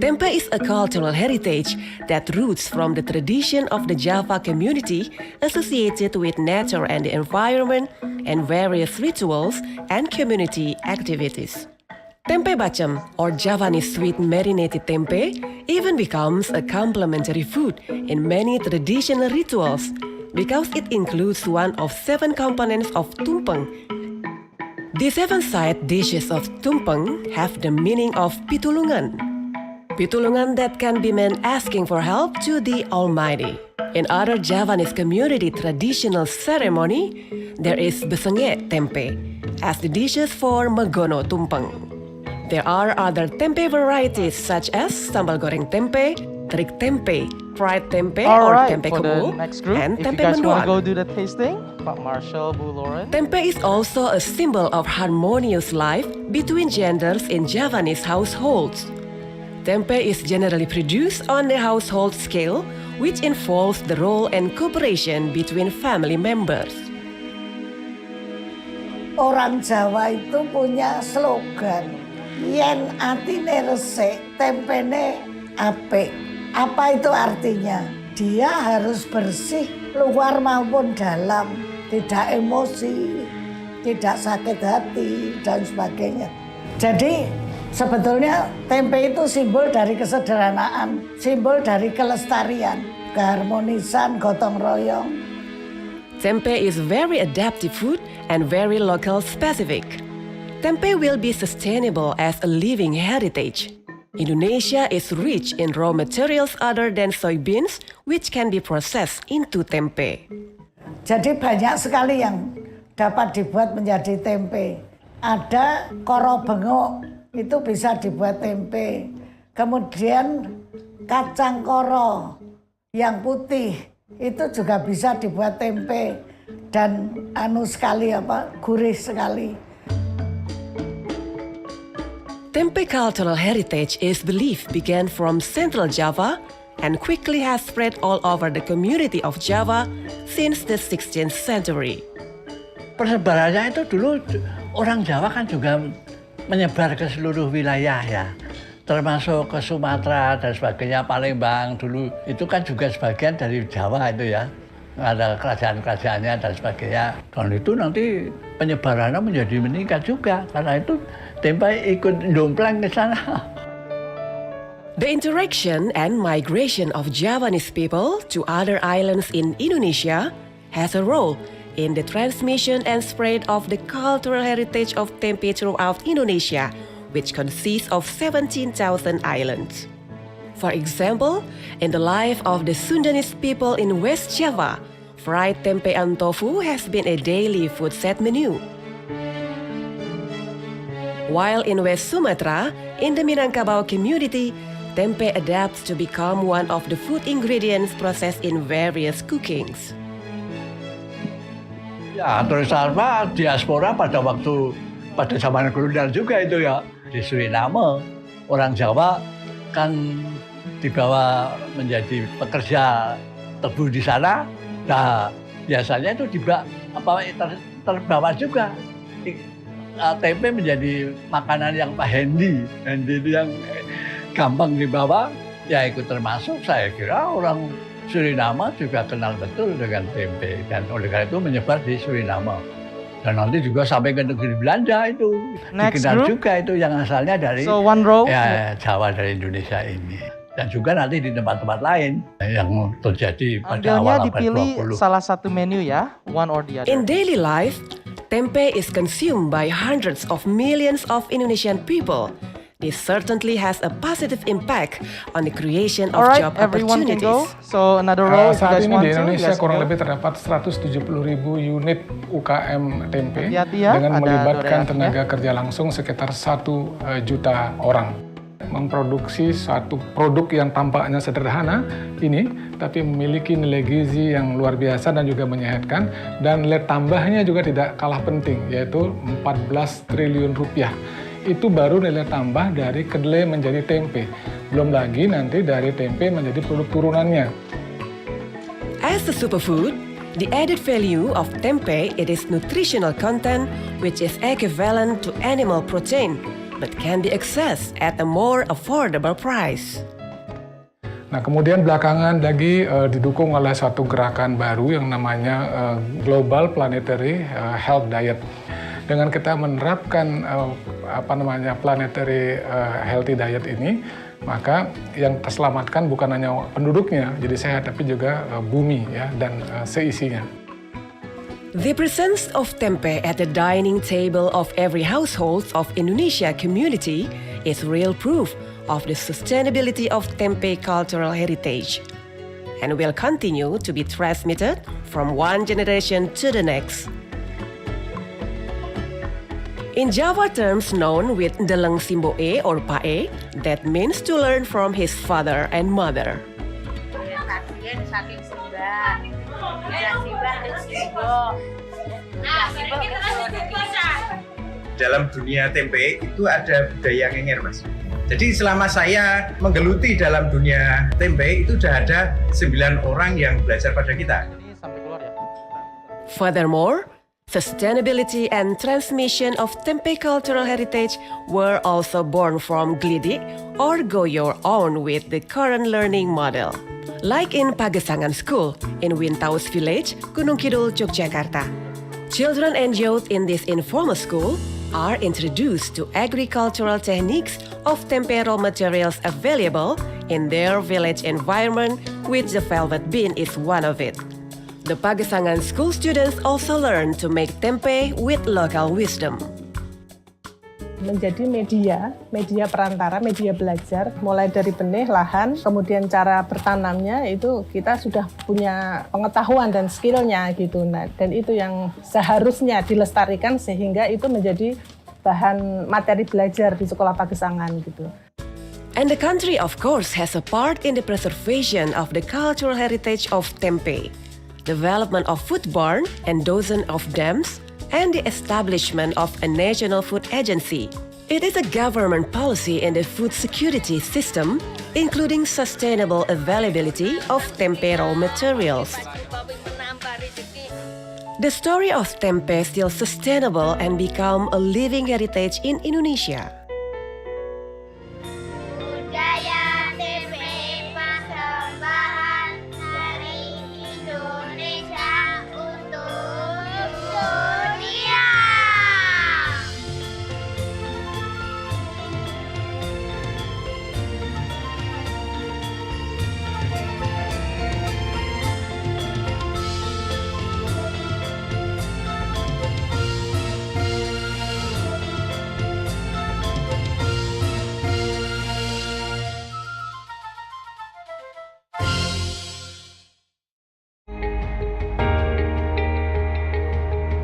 F: Tempeh is a cultural heritage that roots from the tradition of the Java community associated with nature and the environment and various rituals and community activities. Tempeh bacem, or Javanese sweet marinated tempeh, even becomes a complementary food in many traditional rituals because it includes one of 7 components of tumpeng. The 7 side dishes of tumpeng have the meaning of pitulungan. Pitulungan that can be meant asking for help to the Almighty. In other Javanese community traditional ceremony, there is besenge tempeh as the dishes for megono tumpeng. There are other tempeh varieties such as sambal goreng tempeh, terik tempeh, fried tempeh
A: All
F: or
A: right,
F: tempeh
A: for the
F: kebo,
A: next group,
F: and
A: if you
F: tempeh
A: guys want to go
F: mendoan.
A: do the tasting, Pak Marshall, Bu Lauren.
F: Tempeh is also a symbol of harmonious life between genders in Javanese households. Tempeh is generally produced on the household scale, which involves the role and cooperation between family members.
G: Orang Jawa itu punya slogan, yen atine resik, tempene apik. Apa itu artinya? Dia harus bersih luar maupun dalam, tidak emosi, tidak sakit hati, dan sebagainya. Jadi sebetulnya tempe itu simbol dari kesederhanaan, simbol dari kelestarian, keharmonisan, gotong royong.
F: Tempeh is very adaptive food and very local specific. Tempeh will be sustainable as a living heritage. Indonesia is rich in raw materials other than soybeans, which can be processed into tempeh.
G: Jadi banyak sekali yang dapat dibuat menjadi tempe. Ada koro bengok, itu bisa dibuat tempe. Kemudian kacang koro yang putih itu juga bisa dibuat tempe dan gurih sekali.
F: Tempeh cultural heritage is believed began from Central Java and quickly has spread all over the community of Java since the 16th century.
H: Persebarannya itu dulu orang Jawa kan juga menyebar ke seluruh wilayah ya, termasuk ke Sumatera dan sebagainya, Palembang dulu itu kan juga sebagian dari Jawa itu ya, ada kerajaan-kerajaannya dan sebagainya. Dan itu nanti penyebarannya menjadi meningkat juga karena itu tempeh ikut dompleng ke sana.
F: The interaction and migration of Javanese people to other islands in Indonesia has a role in the transmission and spread of the cultural heritage of tempeh throughout Indonesia, which consists of 17,000 islands. For example, in the life of the Sundanese people in West Java, fried tempeh and tofu has been a daily food set menu. While in West Sumatra, in the Minangkabau community, tempeh adapts to become one of the food ingredients processed in various cookings.
H: Ya, terus apa diaspora pada zaman kolonial juga itu ya. Di Suriname, orang Jawa kan dibawa menjadi pekerja tebu di sana. Nah, biasanya itu juga terbawa juga. Tempe menjadi makanan yang handy itu yang gampang dibawa, ya ikut termasuk saya kira orang Suriname juga kenal betul dengan tempe dan oleh karena itu menyebar di Suriname. Dan nanti juga sampai ke negeri Belanda itu dikenal juga itu yang asalnya dari Jawa dari Indonesia ini. Dan juga nanti di tempat-tempat lain yang terjadi pada awal abad 20.
A: Dipilih salah satu menu ya, one or the other.
F: In daily life, tempeh is consumed by hundreds of millions of Indonesian people. This certainly has a positive impact on the creation of job
A: everyone can go.
F: opportunities.
A: So another row, if you
I: Saat
A: guys
I: ini
A: want
I: di
A: to,
I: Indonesia
A: you guys
I: kurang
A: can go.
I: lebih terdapat 170.000 unit UKM tempe
A: Hati-hati ya,
I: dengan
A: ada
I: melibatkan
A: Doreaki
I: tenaga kerja langsung sekitar 1 juta orang. Memproduksi suatu produk yang tampaknya sederhana ini, tapi memiliki nilai gizi yang luar biasa dan juga menyehatkan, dan nilai tambahnya juga tidak kalah penting, yaitu 14 triliun rupiah. Itu baru nilai tambah dari kedelai menjadi tempe. Belum lagi nanti dari tempe menjadi produk turunannya.
F: As a superfood, the added value of tempeh it is nutritional content which is equivalent to animal protein, but can be accessed at a more affordable price.
I: Nah, kemudian belakangan lagi didukung oleh suatu gerakan baru yang namanya Global Planetary Health Diet. Dengan kita menerapkan planetary healthy diet ini, maka yang terselamatkan bukan hanya penduduknya jadi sehat, tapi juga bumi ya dan seisinya.
F: The presence of tempeh at the dining table of every household of Indonesia community is real proof of the sustainability of tempeh cultural heritage and will continue to be transmitted from one generation to the next. In Java terms known with Deleng Simboe or Pae, that means to learn from his father and mother.
J: Dalam dunia tempe itu ada budaya ngenger, Mas. Jadi selama saya menggeluti dalam dunia tempe itu sudah ada 9 orang yang belajar pada kita.
F: Furthermore, sustainability and transmission of tempeh cultural heritage were also born from Glidik or go your own with the current learning model. Like in Pagesangan School in Wintaus Village, Gunung Kidul, Yogyakarta. Children and youth in this informal school are introduced to agricultural techniques of tempeh raw materials available in their village environment, which the velvet bean is one of it. The Pagesangan school students also learn to make tempeh with local wisdom.
K: Menjadi media perantara, media belajar, mulai dari benih, lahan, kemudian cara bertanamnya itu kita sudah punya pengetahuan dan skillnya gitu. Nah, dan itu yang seharusnya dilestarikan sehingga itu menjadi bahan materi belajar di sekolah Pagesangan gitu.
F: And the country of course has a part in the preservation of the cultural heritage of tempeh, development of food barn and dozen of dams, and the establishment of a national food agency. It is a government policy in the food security system, including sustainable availability of tempeh raw materials. The story of tempeh still sustainable and become a living heritage in Indonesia.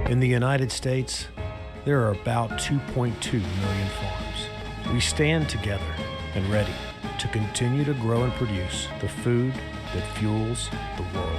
L: In the United States, there are about 2.2 million farms. We stand together and ready to continue to grow and produce the food that fuels the world.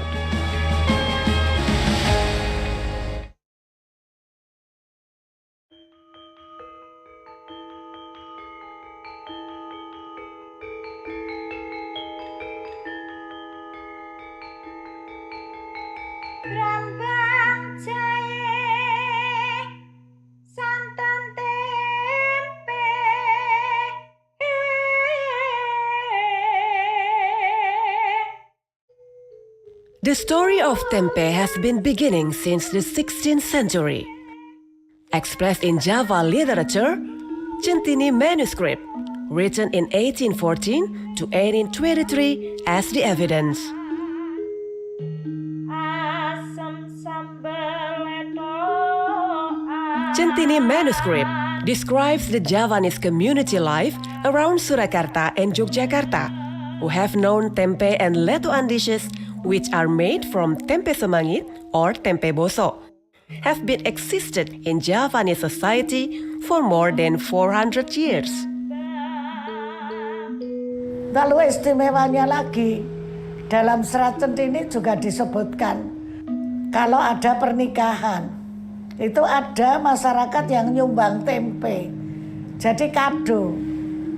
F: The story of tempeh has been beginning since the 16th century. Expressed in Java literature, Centini manuscript, written in 1814 to 1823 as the evidence. Centini manuscript describes the Javanese community life around Surakarta and Yogyakarta, who have known tempeh and letuan dishes which are made from tempeh semangit or tempeh boso, have been existed in Javanese society for more than 400 years.
G: Lalu istimewanya lagi, dalam serat centini juga disebutkan, kalau ada pernikahan, itu ada masyarakat yang nyumbang tempe. Jadi kado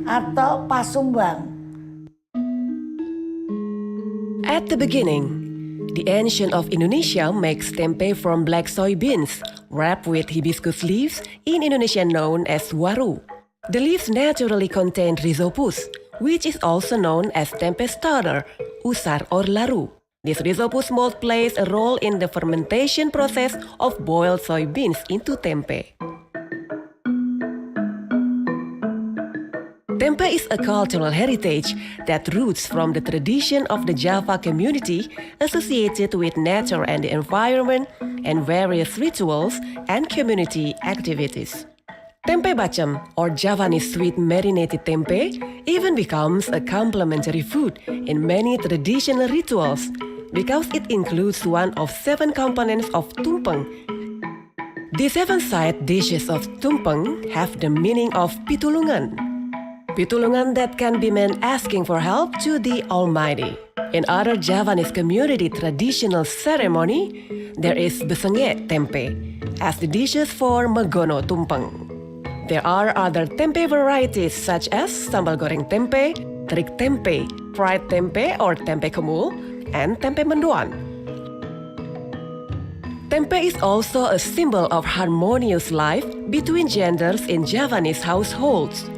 G: atau pasumbang.
F: At the beginning, the ancient of Indonesia makes tempeh from black soybeans, wrapped with hibiscus leaves, in Indonesia known as waru. The leaves naturally contain rhizopus, which is also known as tempeh starter, usar or laru. This rhizopus mold plays a role in the fermentation process of boiled soybeans into tempeh. Tempeh is a cultural heritage that roots from the tradition of the Java community associated with nature and the environment and various rituals and community activities. Tempeh bacem, or Javanese sweet marinated tempeh, even becomes a complementary food in many traditional rituals because it includes one of 7 components of tumpeng. The 7 side dishes of tumpeng have the meaning of pitulungan. Pitulungan that can be meant asking for help to the Almighty. In other Javanese community traditional ceremony, there is besenge tempeh as the dishes for megono tumpeng. There are other tempeh varieties such as sambal goreng tempeh, terik tempeh, fried tempeh or tempeh kemul, and tempeh mendoan. Tempeh is also a symbol of harmonious life between genders in Javanese households.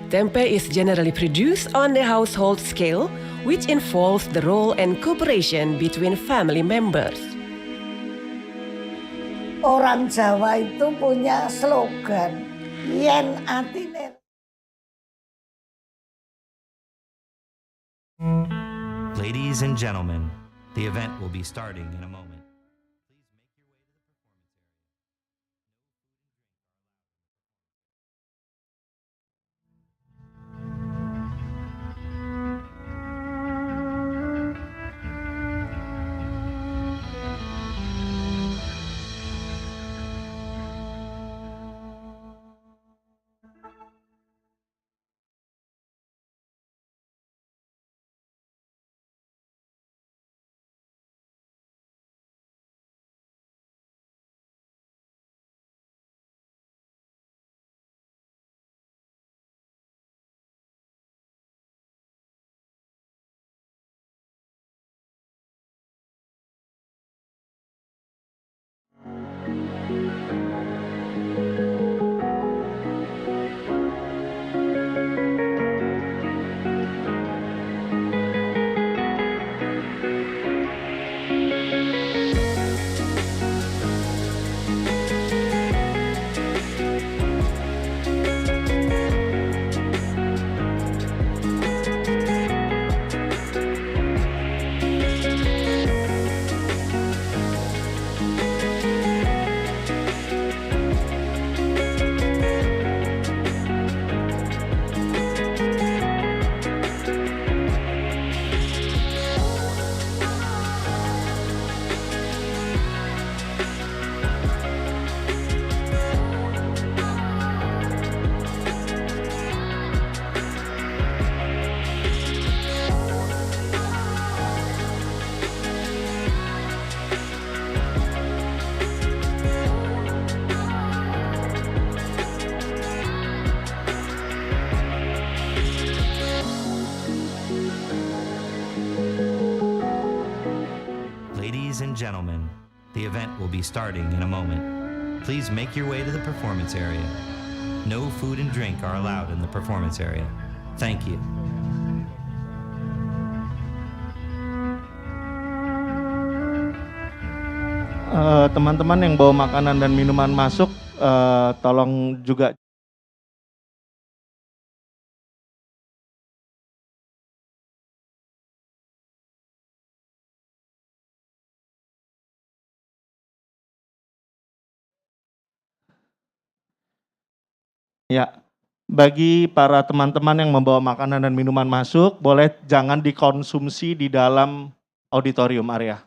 F: Tempeh is generally produced on the household scale, which involves the role and cooperation between family members.
G: Orang Jawa itu punya slogan, yen atine.
M: Ladies and gentlemen, the event will be starting in a moment. Ladies and gentlemen, the event will be starting in a moment. Please make your way to the performance area. No food and drink are allowed in the performance area. Thank you.
E: Teman-teman yang bawa makanan dan minuman masuk, tolong juga. Ya, bagi para teman-teman yang membawa makanan dan minuman masuk, boleh jangan dikonsumsi di dalam auditorium area.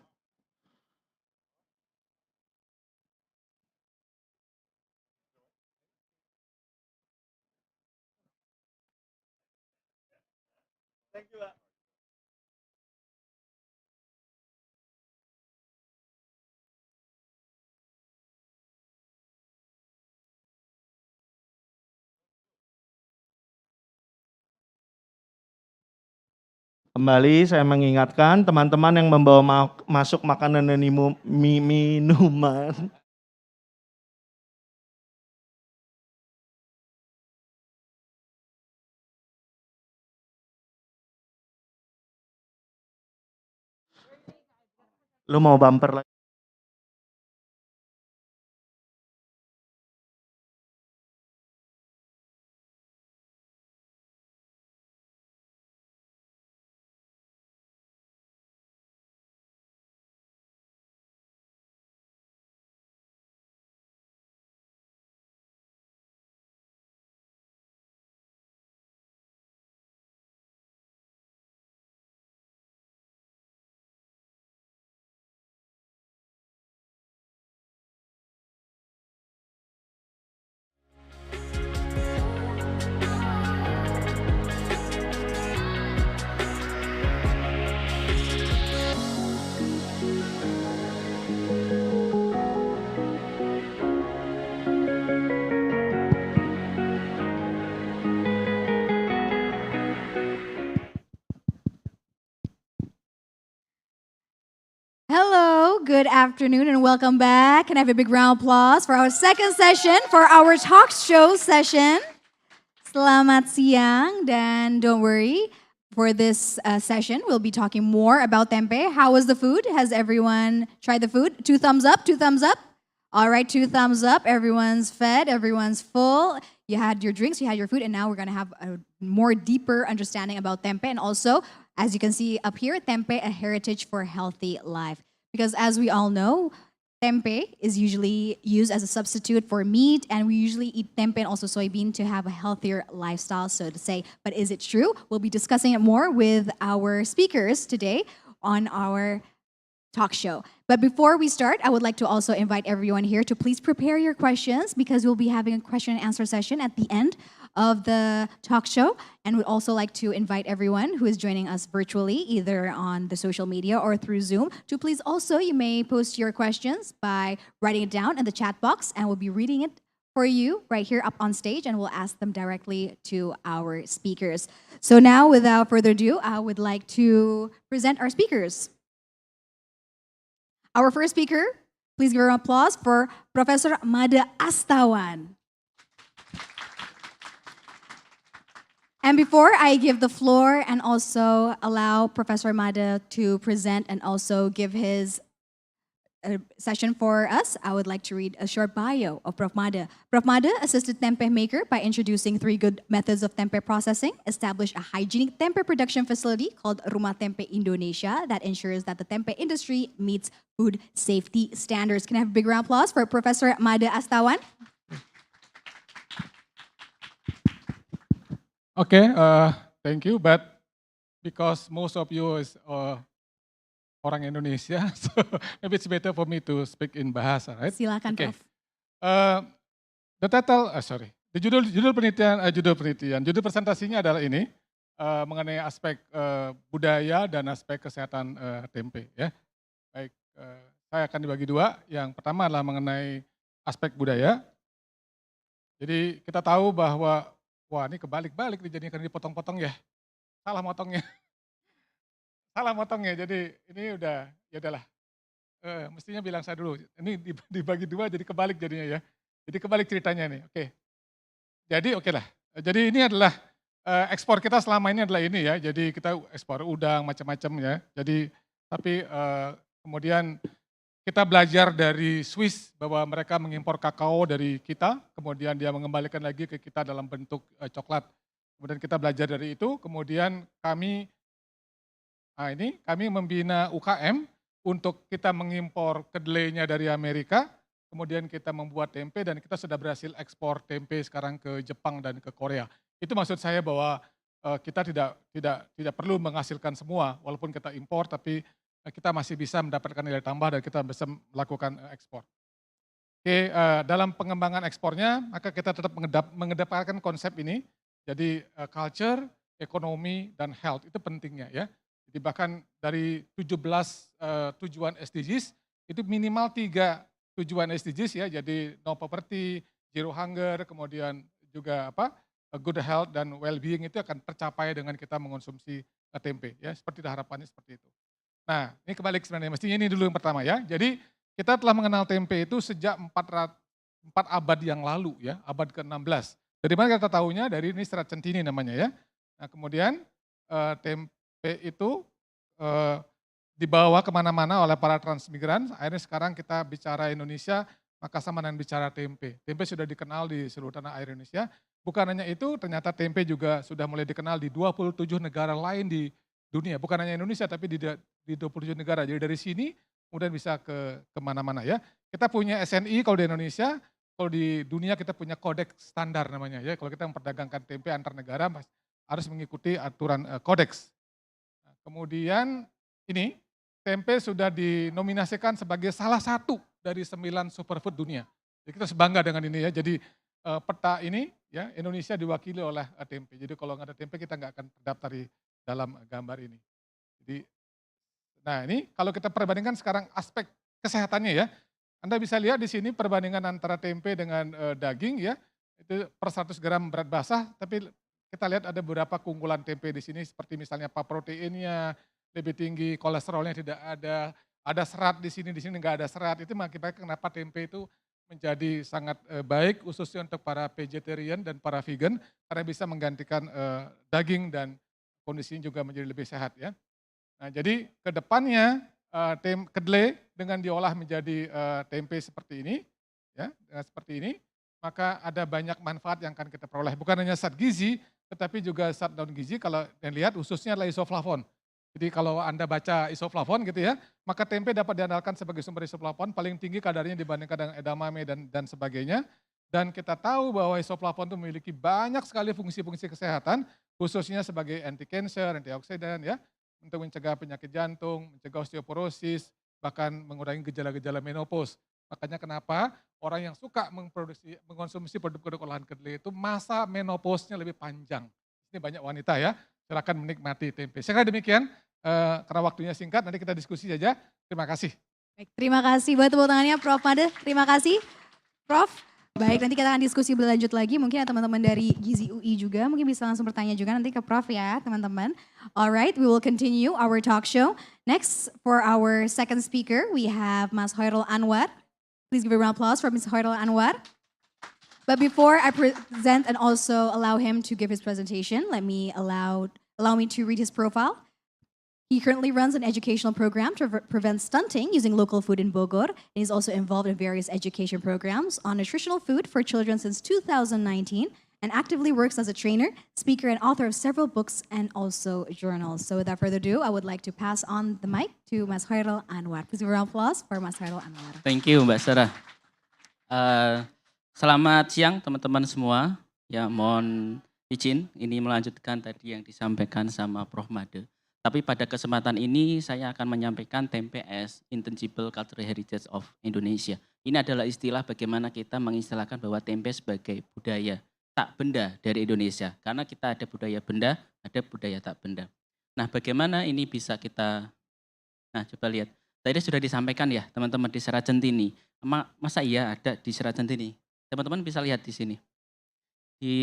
E: Kembali saya mengingatkan teman-teman yang membawa masuk makanan dan minuman. Lu mau bumper lagi?
B: Hello, good afternoon, and welcome back. Can I have a big round of applause for our second session, for our talk show session? Selamat siang, dan don't worry, for this session, we'll be talking more about tempeh. How was the food? Has everyone tried the food? 2 thumbs up, 2 thumbs up. All right, 2 thumbs up. Everyone's fed, everyone's full. You had your drinks, you had your food, and now we're gonna have a more deeper understanding about tempeh, and also, as you can see up here, tempeh, a heritage for healthy life. Because as we all know, tempeh is usually used as a substitute for meat, and we usually eat tempeh and also soybean to have a healthier lifestyle, so to say. But is it true? We'll be discussing it more with our speakers today on our talk show. But before we start, I would like to also invite everyone here to please prepare your questions, because we'll be having a question and answer session at the end of the talk show. And we'd also like to invite everyone who is joining us virtually, either on the social media or through Zoom, to please also, you may post your questions by writing it down in the chat box, and we'll be reading it for you right here up on stage, and we'll ask them directly to our speakers. So now, without further ado, I would like to present our speakers. Our first speaker, please give a round of applause for Professor Made Astawan. And before I give the floor and also allow Professor Made to present and also give his session for us, I would like to read a short bio of Prof. Made. Prof. Made assisted tempeh maker by introducing 3 good methods of tempeh processing, established a hygienic tempeh production facility called Rumah Tempeh Indonesia that ensures that the tempeh industry meets food safety standards. Can I have a big round of applause for Professor Made Astawan?
I: Okay, thank you. But because most of you is orang Indonesia, so maybe it's better for me to speak in bahasa, right?
B: Silakan,
I: Okay.
B: Prof.
I: The title, the judul presentasinya adalah ini, mengenai aspek budaya dan aspek kesehatan tempe. Ya. Baik, saya akan dibagi 2. Yang pertama adalah mengenai aspek budaya. Jadi kita tahu bahwa, wah ini kebalik-balik nih jadinya karena dipotong-potong ya. Salah motongnya. Salah motongnya, jadi ini udah, ya udahlah. Mestinya bilang saya dulu, ini dibagi 2 jadi kebalik jadinya ya. Jadi kebalik ceritanya nih, oke. Jadi oke lah, jadi ini adalah ekspor kita selama ini adalah ini ya, jadi kita ekspor udang macam-macam ya. Jadi tapi kemudian kita belajar dari Swiss bahwa mereka mengimpor kakao dari kita, kemudian dia mengembalikan lagi ke kita dalam bentuk coklat. Kemudian kita belajar dari itu, kemudian kami membina UKM untuk kita mengimpor kedelainya dari Amerika, kemudian kita membuat tempe dan kita sudah berhasil ekspor tempe sekarang ke Jepang dan ke Korea. Itu maksud saya bahwa kita tidak perlu menghasilkan semua, walaupun kita impor, tapi kita masih bisa mendapatkan nilai tambah dan kita bisa melakukan ekspor. Oke, dalam pengembangan ekspornya, maka kita tetap mengedepankan konsep ini, jadi culture, ekonomi, dan health, itu pentingnya ya. Jadi bahkan dari 17 tujuan SDGs, itu minimal 3 tujuan SDGs ya, jadi no poverty, zero hunger, kemudian juga good health dan well-being itu akan tercapai dengan kita mengonsumsi tempe ya, seperti itu harapannya seperti itu. Nah, ini kebalik sebenarnya, mestinya ini dulu yang pertama ya. Jadi kita telah mengenal tempe itu sejak 4 abad yang lalu ya, abad ke-16. Dari mana kita tahunya? Dari ini serat centini namanya ya. Nah kemudian tempe itu dibawa kemana-mana oleh para transmigran, akhirnya sekarang kita bicara Indonesia, maka sama dengan bicara tempe. Tempe sudah dikenal di seluruh tanah air Indonesia. Bukan hanya itu, ternyata tempe juga sudah mulai dikenal di 27 negara lain di dunia. Bukan hanya Indonesia, tapi di 27 negara. Jadi dari sini kemudian bisa ke kemana-mana ya. Kita punya SNI kalau di Indonesia, kalau di dunia kita punya kodeks standar namanya ya. Kalau kita memperdagangkan tempe antar negara harus mengikuti aturan kodeks. Nah, kemudian ini tempe sudah dinominasikan sebagai salah satu dari 9 superfood dunia. Jadi kita sebangga dengan ini ya. Jadi peta ini ya Indonesia diwakili oleh tempe. Jadi kalau nggak ada tempe kita nggak akan terdaftar di dalam gambar ini. Jadi, nah ini kalau kita perbandingkan sekarang aspek kesehatannya ya. Anda bisa lihat di sini perbandingan antara tempe dengan daging ya. Itu per 100 gram berat basah, tapi kita lihat ada beberapa keunggulan tempe di sini seperti misalnya proteinnya lebih tinggi, kolesterolnya tidak ada serat di sini nggak ada serat. Itu mengakibatkan kenapa tempe itu menjadi sangat baik khususnya untuk para vegetarian dan para vegan karena bisa menggantikan daging dan kondisinya juga menjadi lebih sehat ya. Nah jadi ke depannya kedelai dengan diolah menjadi tempe seperti ini, ya seperti ini, maka ada banyak manfaat yang akan kita peroleh. Bukan hanya zat gizi, tetapi juga zat non gizi. Kalau yang lihat khususnya adalah isoflavon. Jadi kalau Anda baca isoflavon gitu ya, maka tempe dapat diandalkan sebagai sumber isoflavon paling tinggi kadarnya dibandingkan dengan edamame dan sebagainya. Dan kita tahu bahwa isoflavon itu memiliki banyak sekali fungsi-fungsi kesehatan, khususnya sebagai anti cancer, antioksidan ya, untuk mencegah penyakit jantung, mencegah osteoporosis, bahkan mengurangi gejala-gejala menopause. Makanya kenapa orang yang suka mengkonsumsi produk-produk olahan kedelai itu masa menopause-nya lebih panjang. Ini banyak wanita ya, silakan menikmati tempe. Saya kira demikian, karena waktunya singkat, nanti kita diskusi saja. Terima kasih.
B: Baik, terima kasih buat tepuk tangannya Prof. Made. Terima kasih Prof. Baik, nanti kita akan diskusi berlanjut lagi. Mungkin teman-teman dari Gizi UI juga mungkin bisa langsung bertanya juga nanti ke Prof ya teman-teman. Alright, we will continue our talk show. Next, for our second speaker, we have Mas Hoirul Anwar. Please give a round of applause for Ms. Hoirul Anwar. But before I present and also allow him to give his presentation, allow me to read his profile. He currently runs an educational program to prevent stunting using local food in Bogor. And he's also involved in various education programs on nutritional food for children since 2019 and actively works as a trainer, speaker, and author of several books and also journals. So without further ado, I would like to pass on the mic to Mas Hoirul Anwar. Please give a round of applause for Mas Hoirul Anwar.
N: Thank you, Mbak Sarah. Selamat siang teman-teman semua. Ya mohon izin ini melanjutkan tadi yang disampaikan sama Prof. Made. Tapi pada kesempatan ini saya akan menyampaikan Tempeh as Intangible Cultural Heritage of Indonesia. Ini adalah istilah bagaimana kita mengistilahkan bahwa tempe sebagai budaya tak benda dari Indonesia. Karena kita ada budaya benda, ada budaya tak benda. Nah bagaimana ini bisa kita, nah coba lihat. Tadi sudah disampaikan ya teman-teman di Serat Centini. Masa iya ada di Serat Centini? Teman-teman bisa lihat di sini. Di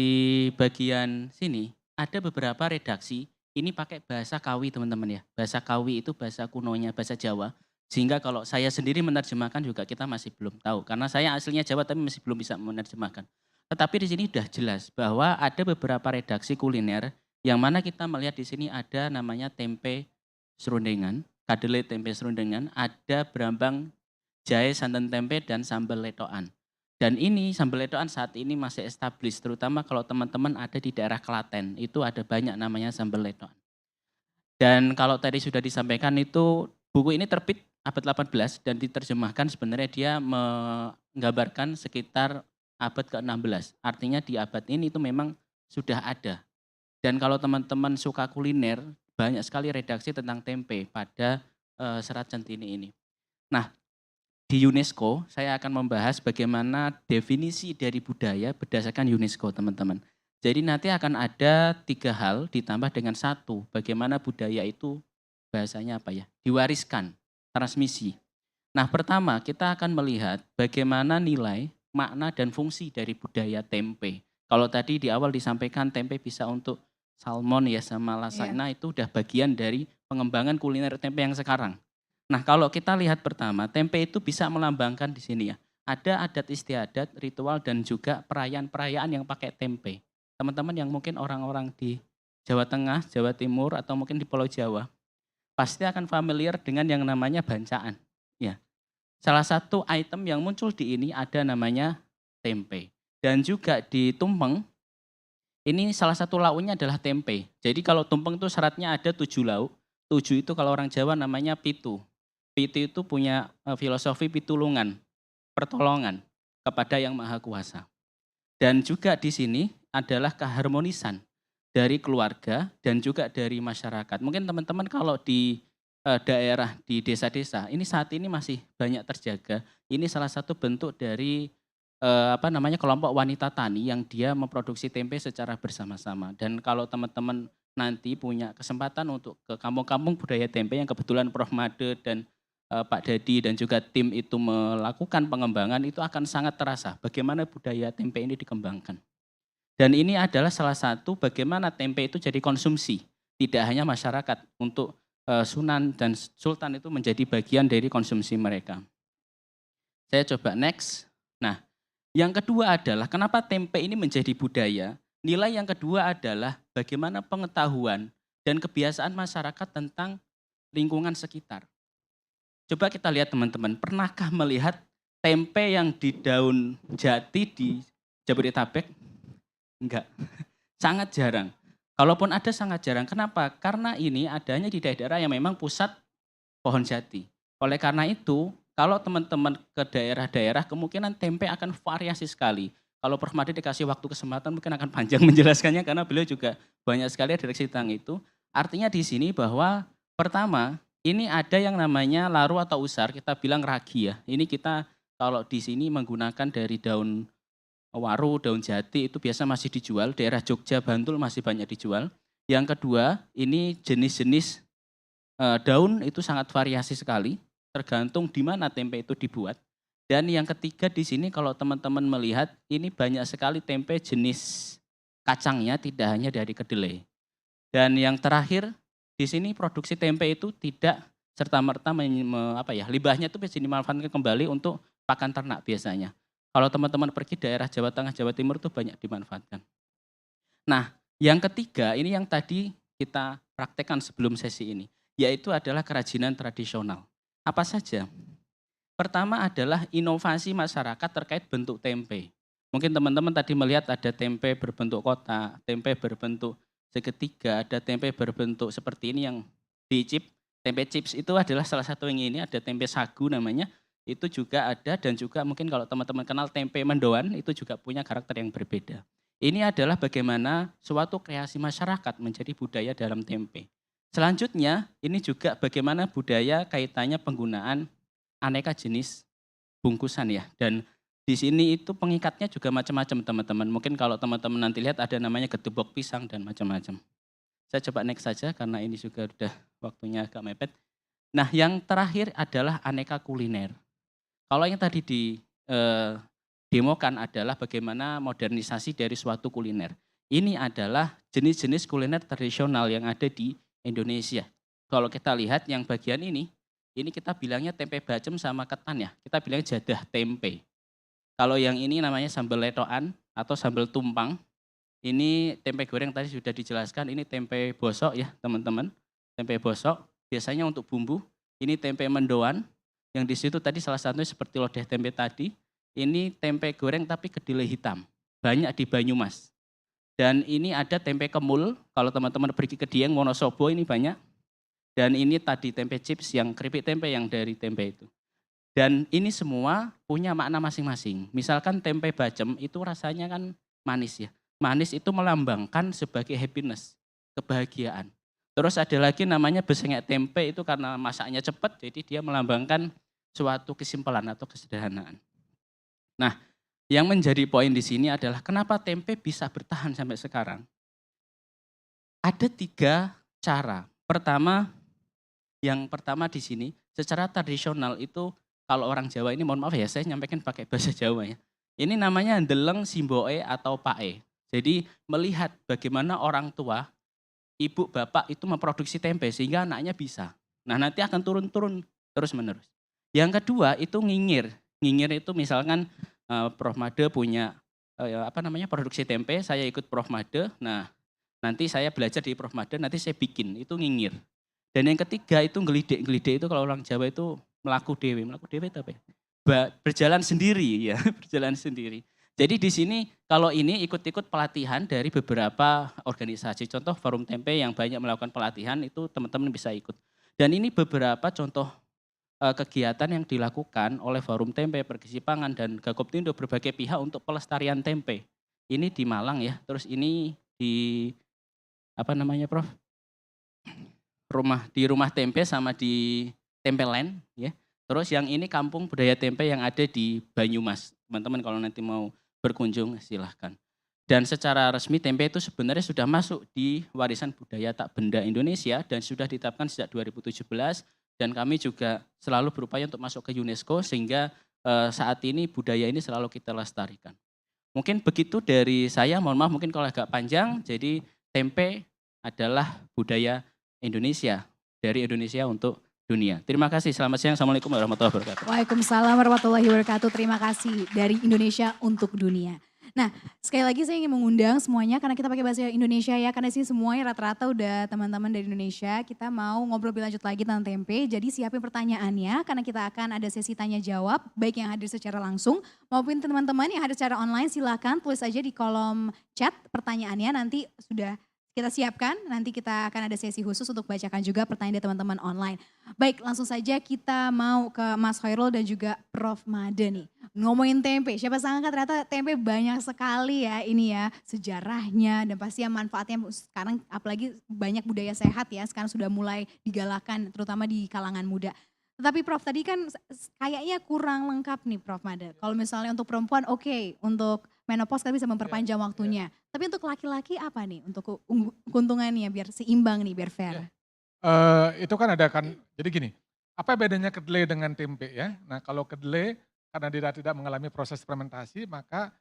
N: bagian sini ada beberapa redaksi. Ini pakai bahasa Kawi teman-teman ya. Bahasa Kawi itu bahasa kunonya, bahasa Jawa. Sehingga kalau saya sendiri menerjemahkan juga kita masih belum tahu. Karena saya aslinya Jawa tapi masih belum bisa menerjemahkan. Tetapi di sini sudah jelas bahwa ada beberapa redaksi kuliner yang mana kita melihat di sini ada namanya tempe serundengan, kedelai tempe serundengan, ada berambang jahe santan tempe dan sambal letoan. Dan ini sambal letoan saat ini masih established, terutama kalau teman-teman ada di daerah Klaten, itu ada banyak namanya sambal letoan. Dan kalau tadi sudah disampaikan itu, buku ini terbit abad 18 dan diterjemahkan sebenarnya dia menggambarkan sekitar abad ke-16. Artinya di abad ini itu memang sudah ada. Dan kalau teman-teman suka kuliner, banyak sekali redaksi tentang tempe pada Serat Centini ini. Nah, di UNESCO, saya akan membahas bagaimana definisi dari budaya berdasarkan UNESCO, teman-teman. Jadi nanti akan ada 3 hal ditambah dengan 1, bagaimana budaya itu bahasanya apa ya, diwariskan, transmisi. Nah pertama kita akan melihat bagaimana nilai, makna dan fungsi dari budaya tempe. Kalau tadi di awal disampaikan tempe bisa untuk salmon ya sama lasagna itu udah bagian dari pengembangan kuliner tempe yang sekarang. Nah, kalau kita lihat pertama, tempe itu bisa melambangkan di sini ya. Ada adat istiadat, ritual dan juga perayaan-perayaan yang pakai tempe. Teman-teman yang mungkin orang-orang di Jawa Tengah, Jawa Timur atau mungkin di Pulau Jawa pasti akan familiar dengan yang namanya bancaan. Ya. Salah satu item yang muncul di ini ada namanya tempe. Dan juga di tumpeng, ini salah satu lauknya adalah tempe. Jadi kalau tumpeng itu syaratnya ada 7 lauk. 7 itu kalau orang Jawa namanya pitu. Pitu itu punya filosofi pitulungan, pertolongan kepada yang maha kuasa. Dan juga di sini adalah keharmonisan dari keluarga dan juga dari masyarakat. Mungkin teman-teman kalau di daerah, di desa-desa, ini saat ini masih banyak terjaga. Ini salah satu bentuk dari kelompok wanita tani yang dia memproduksi tempe secara bersama-sama. Dan kalau teman-teman nanti punya kesempatan untuk ke kampung-kampung budaya tempe yang kebetulan Prof. Made dan Pak Dadi dan juga tim itu melakukan pengembangan, itu akan sangat terasa bagaimana budaya tempe ini dikembangkan. Dan ini adalah salah satu bagaimana tempe itu jadi konsumsi. Tidak hanya masyarakat, untuk Sunan dan Sultan itu menjadi bagian dari konsumsi mereka. Saya coba next. Nah, yang kedua adalah kenapa tempe ini menjadi budaya. Nilai yang kedua adalah bagaimana pengetahuan dan kebiasaan masyarakat tentang lingkungan sekitar. Coba kita lihat teman-teman, pernahkah melihat tempe yang di daun jati di Jabodetabek? Enggak, sangat jarang. Kalaupun ada sangat jarang. Kenapa? Karena ini adanya di daerah yang memang pusat pohon jati. Oleh karena itu, kalau teman-teman ke daerah-daerah, kemungkinan tempe akan variasi sekali. Kalau Prof. Made dikasih waktu kesempatan mungkin akan panjang menjelaskannya karena beliau juga banyak sekali direksi tentang itu. Artinya di sini bahwa pertama, ini ada yang namanya laru atau usar, kita bilang ragi ya. Ini kita kalau di sini menggunakan dari daun waru, daun jati itu biasa masih dijual, daerah Jogja, Bantul masih banyak dijual. Yang kedua, ini jenis-jenis daun itu sangat variasi sekali, tergantung di mana tempe itu dibuat. Dan yang ketiga di sini kalau teman-teman melihat, ini banyak sekali tempe jenis kacangnya tidak hanya dari kedelai. Dan yang terakhir, di sini produksi tempe itu tidak serta-merta limbahnya itu bisa dimanfaatkan kembali untuk pakan ternak biasanya. Kalau teman-teman pergi daerah Jawa Tengah, Jawa Timur itu banyak dimanfaatkan. Nah, yang ketiga ini yang tadi kita praktekkan sebelum sesi ini, yaitu adalah kerajinan tradisional. Apa saja? Pertama adalah inovasi masyarakat terkait bentuk tempe. Mungkin teman-teman tadi melihat ada tempe berbentuk kotak, tempe berbentuk segitiga, ada tempe berbentuk seperti ini yang dicip. Tempe chips itu adalah salah satu yang ini, ada tempe sagu namanya. Itu juga ada dan juga mungkin kalau teman-teman kenal tempe mendoan itu juga punya karakter yang berbeda. Ini adalah bagaimana suatu kreasi masyarakat menjadi budaya dalam tempe. Selanjutnya ini juga bagaimana budaya kaitannya penggunaan aneka jenis bungkusan ya. Dan di sini itu pengikatnya juga macam-macam teman-teman. Mungkin kalau teman-teman nanti lihat ada namanya gedebok pisang dan macam-macam. Saya coba next saja karena ini juga sudah waktunya agak mepet. Nah yang terakhir adalah aneka kuliner. Kalau yang tadi demokan adalah bagaimana modernisasi dari suatu kuliner. Ini adalah jenis-jenis kuliner tradisional yang ada di Indonesia. Kalau kita lihat yang bagian ini kita bilangnya tempe bacem sama ketan ya. Kita bilang jadah tempe. Kalau yang ini namanya sambal letoan atau sambal tumpang. Ini tempe goreng tadi sudah dijelaskan, ini tempe bosok ya teman-teman. Tempe bosok biasanya untuk bumbu. Ini tempe mendoan. Yang di situ tadi salah satunya seperti lodeh tempe tadi, ini tempe goreng tapi kedelai hitam, banyak di Banyumas. Dan ini ada tempe kemul, kalau teman-teman pergi ke Dieng, Wonosobo ini banyak. Dan ini tadi tempe chips yang keripik tempe yang dari tempe itu. Dan ini semua punya makna masing-masing. Misalkan tempe bacem itu rasanya kan manis ya. Manis itu melambangkan sebagai happiness, kebahagiaan. Terus ada lagi namanya besengek tempe itu karena masaknya cepat, jadi dia melambangkan suatu kesimpulan atau kesederhanaan. Nah, yang menjadi poin di sini adalah kenapa tempe bisa bertahan sampai sekarang. Ada 3 cara. Yang pertama di sini, secara tradisional itu kalau orang Jawa ini, mohon maaf ya, saya nyampaikan pakai bahasa Jawa ya. Ini namanya ndeleng simboe atau pae. Jadi melihat bagaimana orang tua ibu bapak itu memproduksi tempe sehingga anaknya bisa. Nah nanti akan turun-turun terus menerus. Yang kedua itu nyinyir. Nyinyir itu misalkan Prof Made punya produksi tempe, saya ikut Prof Made. Nah nanti saya belajar di Prof Made, nanti saya bikin, itu nyinyir. Dan yang ketiga itu ngelidek itu kalau orang Jawa itu melaku dewe itu apa ya? Berjalan sendiri ya, berjalan sendiri. Jadi di sini kalau ini ikut-ikut pelatihan dari beberapa organisasi. Contoh Forum Tempe yang banyak melakukan pelatihan itu teman-teman bisa ikut. Dan ini beberapa contoh kegiatan yang dilakukan oleh Forum Tempe, Pergisi Pangan dan Gakoptindo berbagai pihak untuk pelestarian tempe. Ini di Malang ya, terus ini di Prof? Rumah tempe sama di Tempeland ya. Terus yang ini kampung budaya tempe yang ada di Banyumas. Teman-teman kalau nanti mau berkunjung silahkan. Dan secara resmi tempe itu sebenarnya sudah masuk di warisan budaya tak benda Indonesia dan sudah ditetapkan sejak 2017 dan kami juga selalu berupaya untuk masuk ke UNESCO sehingga saat ini budaya ini selalu kita lestarikan. Mungkin begitu dari saya, mohon maaf mungkin kalau agak panjang, jadi tempe adalah budaya Indonesia, dari Indonesia untuk dunia. Terima kasih, selamat siang, Assalamualaikum warahmatullahi wabarakatuh.
B: Waalaikumsalam warahmatullahi wabarakatuh. Terima kasih dari Indonesia untuk dunia. Nah, sekali lagi saya ingin mengundang semuanya karena kita pakai bahasa Indonesia ya. Karena di sini semuanya rata-rata udah teman-teman dari Indonesia. Kita mau ngobrol lebih lanjut lagi tentang tempe. Jadi siapin pertanyaannya karena kita akan ada sesi tanya jawab. Baik yang hadir secara langsung maupun teman-teman yang hadir secara online silakan tulis aja di kolom chat pertanyaannya. Nanti sudah kita siapkan, nanti kita akan ada sesi khusus untuk bacakan juga pertanyaan dari teman-teman online. Baik, langsung saja kita mau ke Mas Khairul dan juga Prof Made nih. Ngomongin tempe, siapa sangka ternyata tempe banyak sekali ya ini ya sejarahnya dan pasti yang manfaatnya sekarang apalagi banyak budaya sehat ya sekarang sudah mulai digalakan terutama di kalangan muda. Tetapi Prof tadi kan kayaknya kurang lengkap nih Prof Made. Kalau misalnya untuk perempuan oke, untuk menopause kan bisa memperpanjang waktunya. Tapi untuk laki-laki apa nih untuk keuntungannya biar seimbang nih, biar fair?
I: Itu kan ada kan, jadi gini, apa bedanya kedelai dengan tempe ya? Nah kalau kedelai karena dia tidak mengalami proses fermentasi maka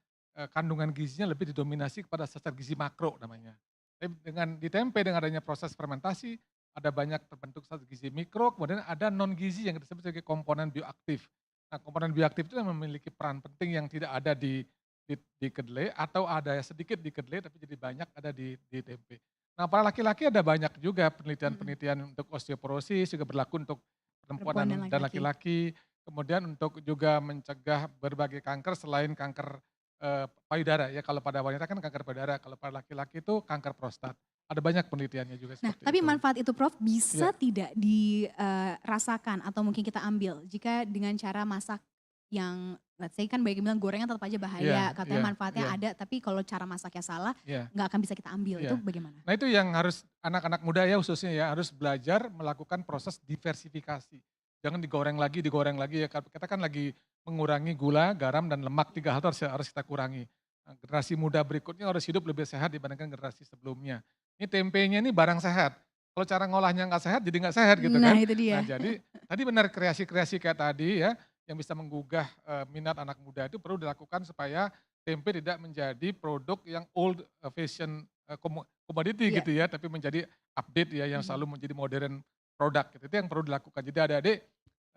I: kandungan gizinya lebih didominasi kepada zat gizi makro namanya. Tapi di tempe dengan adanya proses fermentasi ada banyak terbentuk zat gizi mikro, kemudian ada non gizi yang disebut sebagai komponen bioaktif. Nah komponen bioaktif itu yang memiliki peran penting yang tidak ada di kedelai atau ada sedikit di kedelai tapi jadi banyak ada di tempe. Nah para laki-laki ada banyak juga penelitian-penelitian untuk osteoporosis juga berlaku untuk perempuan dan laki-laki. Kemudian untuk juga mencegah berbagai kanker selain kanker payudara ya, kalau pada wanita kan kanker payudara, kalau pada laki-laki itu kanker prostat. Ada banyak penelitiannya juga
B: Nah,
I: seperti
B: tapi
I: itu.
B: manfaat itu Prof bisa tidak dirasakan atau mungkin kita ambil jika dengan cara masak yang let's say kan banyak yang bilang gorengan tetap aja bahaya, katanya manfaatnya ada tapi kalau cara masaknya salah nggak akan bisa kita ambil, itu bagaimana?
I: Nah itu yang harus anak-anak muda ya khususnya ya harus belajar melakukan proses diversifikasi. Jangan digoreng lagi ya, kita kan lagi mengurangi gula, garam dan lemak, 3 hal itu harus kita kurangi. Nah, generasi muda berikutnya harus hidup lebih sehat dibandingkan generasi sebelumnya. Ini tempenya ini barang sehat. Kalau cara ngolahnya nggak sehat jadi nggak sehat gitu kan.
B: Nah itu dia.
I: Nah jadi tadi benar kreasi-kreasi kayak tadi ya yang bisa menggugah minat anak muda itu perlu dilakukan supaya tempe tidak menjadi produk yang old fashion commodity gitu ya, tapi menjadi update ya yang selalu menjadi modern produk gitu. Itu yang perlu dilakukan. Jadi adik-adik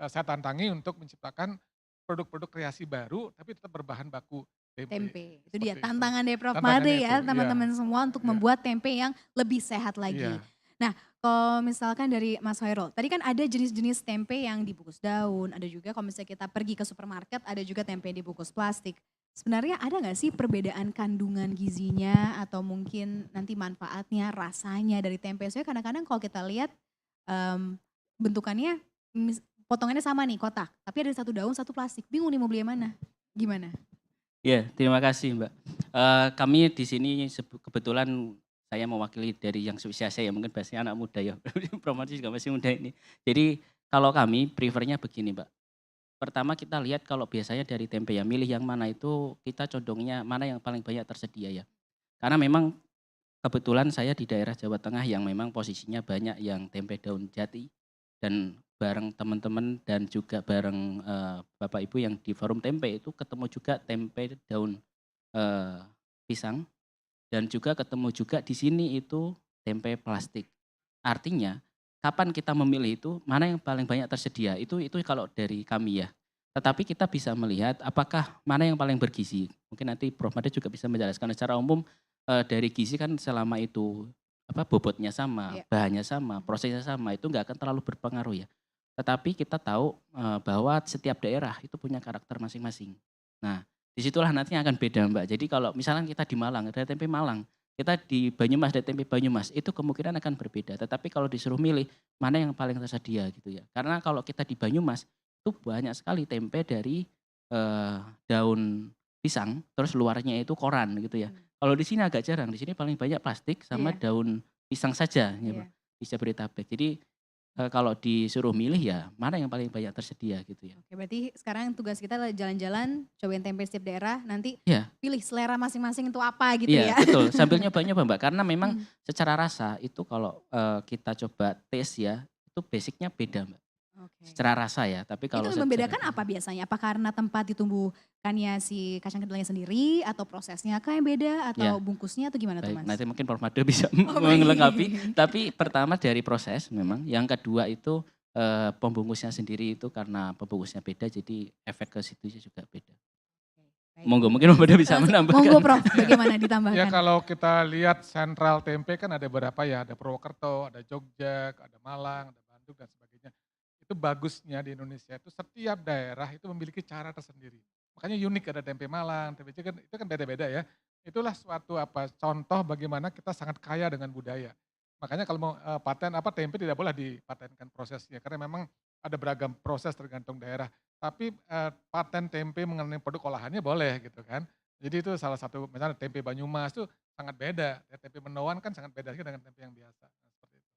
I: saya tantangi untuk menciptakan produk-produk kreasi baru tapi tetap berbahan baku tempe.
B: Itu dia tantangan dari Prof Made ya teman-teman semua untuk membuat tempe yang lebih sehat lagi. Nah kalau misalkan dari Mas Khairul, tadi kan ada jenis-jenis tempe yang dibungkus daun, ada juga kalau misalnya kita pergi ke supermarket ada juga tempe dibungkus plastik. Sebenarnya ada nggak sih perbedaan kandungan gizinya atau mungkin nanti manfaatnya, rasanya dari tempe? Soalnya kadang-kadang kalau kita lihat bentukannya potongannya sama nih kotak, tapi ada satu daun, satu plastik. Bingung nih mau beli yang mana? Gimana?
N: Ya, terima kasih Mbak. Kami di sini kebetulan saya mewakili dari yang seusia saya, mungkin bahasanya anak muda ya. Promosi juga masih muda ini. Jadi kalau kami prefernya begini Mbak. Pertama kita lihat kalau biasanya dari tempe ya, milih yang mana itu kita condongnya mana yang paling banyak tersedia ya. Karena memang kebetulan saya di daerah Jawa Tengah yang memang posisinya banyak yang tempe daun jati dan bareng teman-teman dan juga bareng Bapak Ibu yang di forum tempe itu ketemu juga tempe daun pisang dan juga ketemu juga di sini itu tempe plastik. Artinya kapan kita memilih itu mana yang paling banyak tersedia itu kalau dari kami ya. Tetapi kita bisa melihat apakah mana yang paling bergizi. Mungkin nanti Prof. Made juga bisa menjelaskan secara umum dari gizi kan selama itu bobotnya sama,
B: Iya.
N: bahannya sama, prosesnya sama itu nggak akan terlalu berpengaruh ya. Tetapi kita tahu bahwa setiap daerah itu punya karakter masing-masing. Nah, disitulah nanti akan beda Mbak. Jadi kalau misalnya kita di Malang, ada tempe Malang, kita di Banyumas ada tempe Banyumas, itu kemungkinan akan berbeda. Tetapi kalau disuruh milih mana yang paling tersedia gitu ya. Karena kalau kita di Banyumas itu banyak sekali tempe dari daun pisang, terus luarnya itu koran gitu ya. Kalau di sini agak jarang, di sini paling banyak plastik sama
B: Iya.
N: daun pisang saja, ya,
B: Iya.
N: Pak. Bisa Jabodetabek. Jadi kalau disuruh milih ya mana yang paling banyak tersedia gitu ya.
B: Oke, berarti sekarang tugas kita adalah jalan-jalan, cobain tempe setiap daerah, nanti
N: Iya.
B: pilih selera masing-masing itu apa gitu
N: Iya
B: ya.
N: betul, sambil nyoba-nyoba Mbak. Karena memang secara rasa itu kalau kita coba tes ya, itu basicnya beda Mbak.
B: Oke.
N: Secara rasa ya, tapi kalau
B: Itu membedakan apa biasanya? Apa karena tempat ditumbuhkannya si kacang kedelainya sendiri atau prosesnya kah yang beda atau
N: Ya.
B: bungkusnya atau gimana tuh
N: Baik,
B: Mas?
N: nanti mungkin Prof. Made bisa
B: Oh,
N: melengkapi.
B: baik.
N: Tapi pertama dari proses memang, yang kedua itu pembungkusnya sendiri itu karena pembungkusnya beda jadi efek ke situ juga beda.
B: Baik.
N: Monggo mungkin Prof. Made bisa
B: Langsung,
N: menambahkan.
B: monggo Prof, bagaimana
I: Ya
B: ditambahkan?
I: kalau kita lihat sentral tempe kan ada beberapa ya, ada Purwokerto, ada Jogja, ada Malang, ada Bandung dan sebagainya. Itu bagusnya di Indonesia itu setiap daerah itu memiliki cara tersendiri. Makanya unik ada tempe Malang, tempe Cirebon, itu kan beda-beda ya. Itulah suatu contoh bagaimana kita sangat kaya dengan budaya. Makanya kalau mau paten tempe tidak boleh dipatenkan prosesnya karena memang ada beragam proses tergantung daerah. Tapi paten tempe mengenai produk olahannya boleh gitu kan. Jadi itu salah satu misalnya tempe Banyumas itu sangat beda. Ya, tempe mendoan kan sangat beda dengan tempe yang biasa. Nah, seperti itu.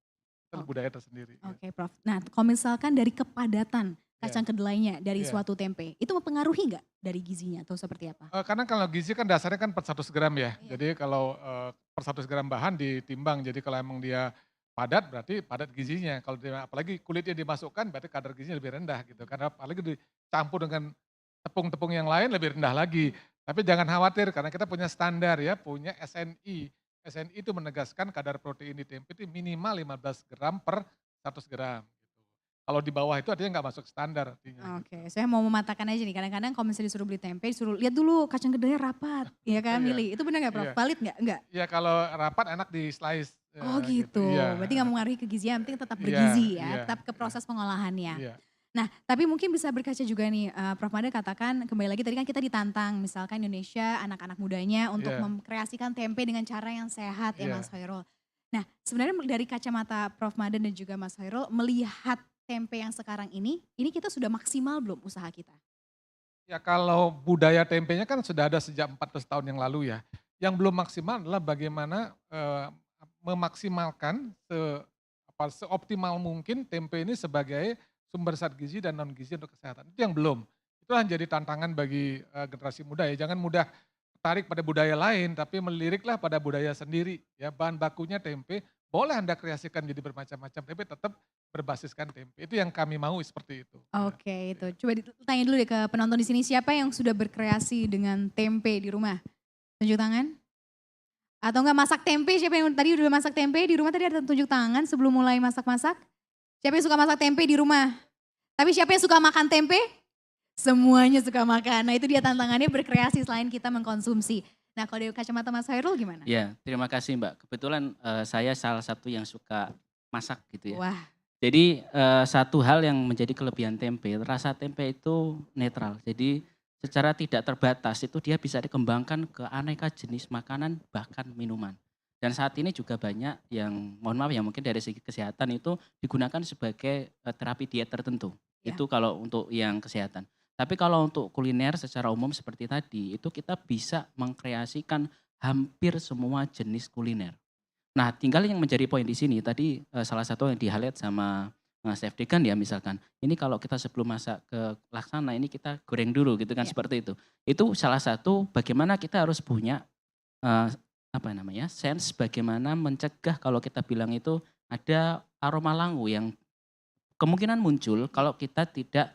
I: Itu
B: Oke.
I: budaya tersendiri. Ya.
B: Oke Prof. Nah kalau misalkan dari kepadatan kacang
I: Iya.
B: kedelainya dari
I: Iya.
B: suatu tempe, itu mempengaruhi nggak dari gizinya atau seperti apa?
I: Karena kalau gizi kan dasarnya kan per 100 gram ya.
B: Iya.
I: Jadi kalau per 100 gram bahan ditimbang. Jadi kalau emang dia padat berarti padat gizinya. Kalau dia, apalagi kulitnya dimasukkan berarti kadar gizinya lebih rendah gitu. Karena apalagi dicampur dengan tepung-tepung yang lain lebih rendah lagi. Tapi jangan khawatir karena kita punya standar ya, punya SNI. SNI itu menegaskan kadar protein di tempe itu minimal 15 gram per 100 gram. Gitu. Kalau di bawah itu artinya nggak masuk standar. Artinya,
B: Oke, saya mau mematahkan aja nih. Kadang-kadang kalau misalnya disuruh beli tempe, disuruh lihat dulu kacang kedelainya rapat, ya kan?
I: Iya.
B: Milih. Itu benar nggak Prof?
I: Iya.
B: Valid nggak? Enggak.
I: Ya kalau rapat enak di slice.
B: Oh gitu.
I: Iya.
B: Berarti nggak mempengaruhi ke gizinya, yang penting tetap
I: Iya,
B: bergizi ya,
I: iya,
B: tetap ke proses pengolahannya.
I: Iya.
B: Nah, tapi mungkin bisa berkaca juga nih, Prof. Made katakan kembali lagi tadi kan kita ditantang, misalkan Indonesia anak-anak mudanya untuk
I: Iya.
B: mengkreasikan tempe dengan cara yang sehat ya
I: Iya.
B: Mas Hoirul. Nah, sebenarnya dari kacamata Prof. Made dan juga Mas Hoirul melihat tempe yang sekarang ini kita sudah maksimal belum usaha kita?
I: Ya kalau budaya tempenya kan sudah ada sejak 14 tahun yang lalu ya. Yang belum maksimal adalah bagaimana memaksimalkan seoptimal mungkin tempe ini sebagai sumber zat gizi dan non gizi untuk kesehatan. Itu yang belum. Itu yang jadi tantangan bagi generasi muda ya. Jangan mudah tertarik pada budaya lain, tapi meliriklah pada budaya sendiri. Ya, bahan bakunya tempe, boleh Anda kreasikan jadi bermacam-macam, tapi tetap berbasiskan tempe. Itu yang kami mau seperti itu.
B: Oke, itu. Coba ditanya dulu deh ke penonton di sini, siapa yang sudah berkreasi dengan tempe di rumah? Tunjuk tangan. Atau enggak masak tempe, siapa yang tadi udah masak tempe di rumah? Tadi ada tunjuk tangan sebelum mulai masak-masak. Siapa yang suka masak tempe di rumah? Tapi siapa yang suka makan tempe? Semuanya suka makan. Nah itu dia tantangannya berkreasi selain kita mengkonsumsi. Nah kalau dari kacamata Mas Hoirul gimana?
N: Ya, terima kasih Mbak. Kebetulan saya salah satu yang suka masak gitu ya.
B: Wah.
N: Jadi satu hal yang menjadi kelebihan tempe, rasa tempe itu netral. Jadi secara tidak terbatas itu dia bisa dikembangkan ke aneka jenis makanan bahkan minuman. Dan saat ini juga banyak yang, mohon maaf ya mungkin dari segi kesehatan itu digunakan sebagai terapi diet tertentu.
B: Ya.
N: Itu kalau untuk yang kesehatan. Tapi kalau untuk kuliner secara umum seperti tadi, itu kita bisa mengkreasikan hampir semua jenis kuliner. Nah tinggal yang menjadi poin di sini, tadi salah satu yang di-highlight sama Chef Degan ya misalkan. Ini kalau kita sebelum masak ke laksana ini kita goreng dulu gitu kan seperti itu. Itu salah satu bagaimana kita harus punya sense bagaimana mencegah kalau kita bilang itu ada aroma langu yang kemungkinan muncul kalau kita tidak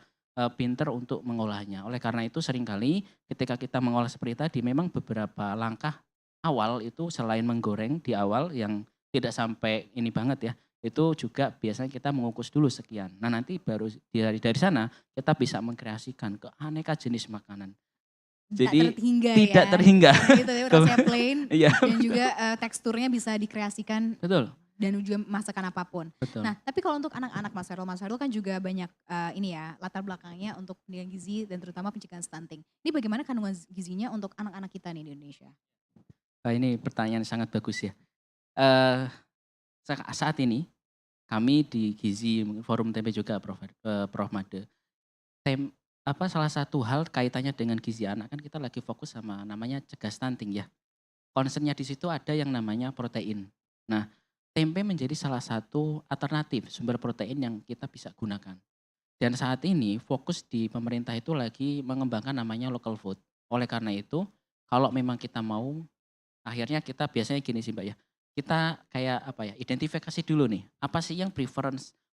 N: pinter untuk mengolahnya. Oleh karena itu seringkali ketika kita mengolah seperti tadi memang beberapa langkah awal itu selain menggoreng di awal yang tidak sampai ini banget ya. Itu juga biasanya kita mengukus dulu sekian. Nah nanti baru dari sana kita bisa mengkreasikan ke aneka jenis makanan. Jadi tidak terhingga.
B: Gitu ya, rasanya plain
N: Iya.
B: dan juga teksturnya bisa dikreasikan.
N: Betul.
B: Dan juga masakan apapun.
N: Betul.
B: Nah, tapi kalau untuk anak-anak Mas Hairul kan juga banyak ini ya latar belakangnya untuk pendidikan gizi dan terutama pencegahan stunting. Ini bagaimana kandungan gizinya untuk anak-anak kita nih di Indonesia?
N: Ini pertanyaan sangat bagus ya. Saat ini kami di Gizi Forum Tempeh juga Prof Made. Salah satu hal kaitannya dengan gizi anak kan kita lagi fokus sama namanya cegah stunting ya. Concernnya di situ ada yang namanya protein. Nah, tempe menjadi salah satu alternatif sumber protein yang kita bisa gunakan. Dan saat ini fokus di pemerintah itu lagi mengembangkan namanya local food. Oleh karena itu, kalau memang kita mau, akhirnya kita biasanya gini sih Mbak ya. Kita kayak identifikasi dulu nih, apa sih yang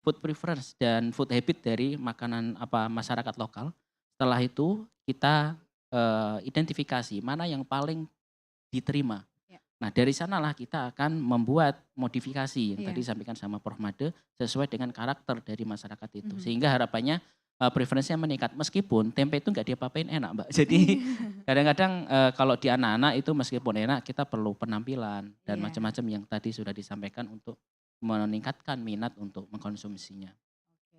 N: food preference dan food habit dari makanan masyarakat lokal. Setelah itu kita identifikasi mana yang paling diterima. Nah dari sanalah kita akan membuat modifikasi yang tadi disampaikan sama Prof Made sesuai dengan karakter dari masyarakat itu. Sehingga harapannya preferensinya meningkat. Meskipun tempe itu nggak diapa-apain enak Mbak. Jadi kadang-kadang kalau di anak-anak itu meskipun enak kita perlu penampilan dan macam-macam yang tadi sudah disampaikan untuk meningkatkan minat untuk mengkonsumsinya.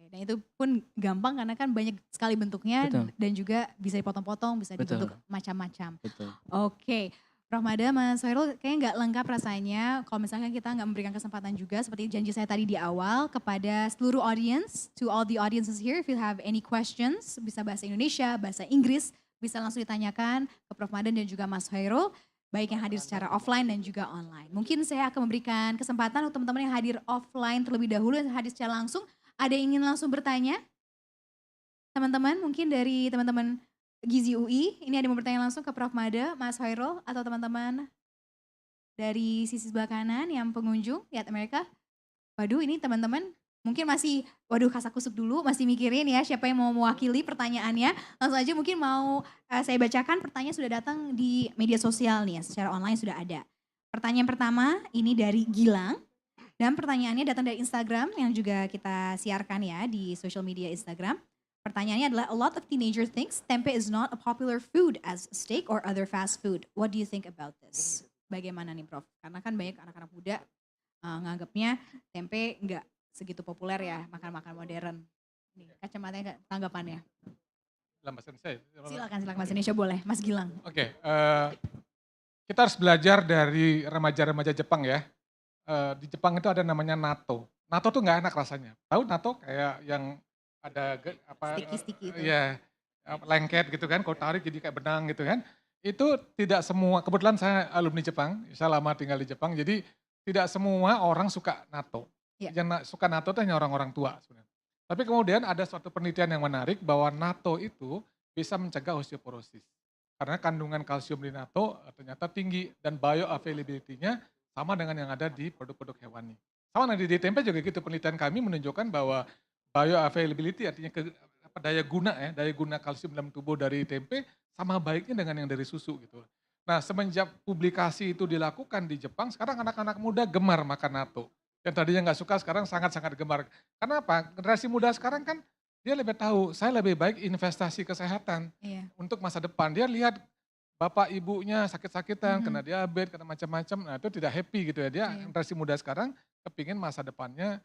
B: Dan itu pun gampang karena kan banyak sekali bentuknya.
N: Betul.
B: Dan juga bisa dipotong-potong, bisa dibentuk macam-macam.
N: Betul.
B: Oke. Prof Made, Mas Hairul kayaknya nggak lengkap rasanya kalau misalkan kita nggak memberikan kesempatan juga seperti janji saya tadi di awal kepada seluruh audience, to all the audiences here, if you have any questions, bisa bahasa Indonesia, bahasa Inggris, bisa langsung ditanyakan ke Prof Made dan juga Mas Hairul, baik yang hadir secara offline dan juga online. Mungkin saya akan memberikan kesempatan untuk teman-teman yang hadir offline terlebih dahulu, yang hadir secara langsung, ada yang ingin langsung bertanya? Teman-teman, mungkin dari teman-teman Gizi UI, ini ada yang mau bertanya langsung ke Prof Made, Mas Hairul, atau teman-teman dari sisi sebelah kanan yang pengunjung, lihat Amerika. Waduh ini teman-teman mungkin masih, kasak kusuk dulu, masih mikirin ya siapa yang mau mewakili pertanyaannya. Langsung aja mungkin mau saya bacakan, pertanyaan sudah datang di media sosial nih ya, secara online sudah ada. Pertanyaan pertama ini dari Gilang, dan pertanyaannya datang dari Instagram yang juga kita siarkan ya di social media Instagram. Pertanyaannya adalah, a lot of teenager thinks tempe is not a popular food as steak or other fast food. What do you think about this? Bagaimana nih Prof? Karena kan banyak anak-anak muda nganggapnya tempe nggak segitu populer ya, makan-makan modern. Nih, kacamatanya tanggapannya.
I: Dalam bahasa Indonesia?
B: Silakan bahasa Indonesia boleh, Mas Gilang.
I: Oke, kita harus belajar dari remaja-remaja Jepang ya. Di Jepang itu ada namanya natto. Natto tuh nggak enak rasanya. Tahu natto kayak yang ada
B: sticky-sticky itu.
I: Ya, lengket gitu kan, kalau tarik jadi kayak benang gitu kan. Itu tidak semua, kebetulan saya alumni Jepang, saya lama tinggal di Jepang, jadi tidak semua orang suka natto. Yang suka natto itu hanya orang-orang tua sebenarnya. Tapi kemudian ada suatu penelitian yang menarik bahwa natto itu bisa mencegah osteoporosis. Karena kandungan kalsium di natto ternyata tinggi dan bioavailability-nya sama dengan yang ada di produk-produk hewani. Sama di tempe juga gitu, penelitian kami menunjukkan bahwa bioavailability artinya daya guna kalsium dalam tubuh dari tempe sama baiknya dengan yang dari susu gitu. Nah semenjak publikasi itu dilakukan di Jepang, sekarang anak-anak muda gemar makan natto. Yang tadinya nggak suka sekarang sangat-sangat gemar. Karena apa? Generasi muda sekarang kan dia lebih tahu, saya lebih baik investasi kesehatan untuk masa depan. Dia lihat bapak ibunya sakit-sakitan, kena diabetes, kena macam-macam, nah itu tidak happy gitu ya. Dia generasi muda sekarang kepingin masa depannya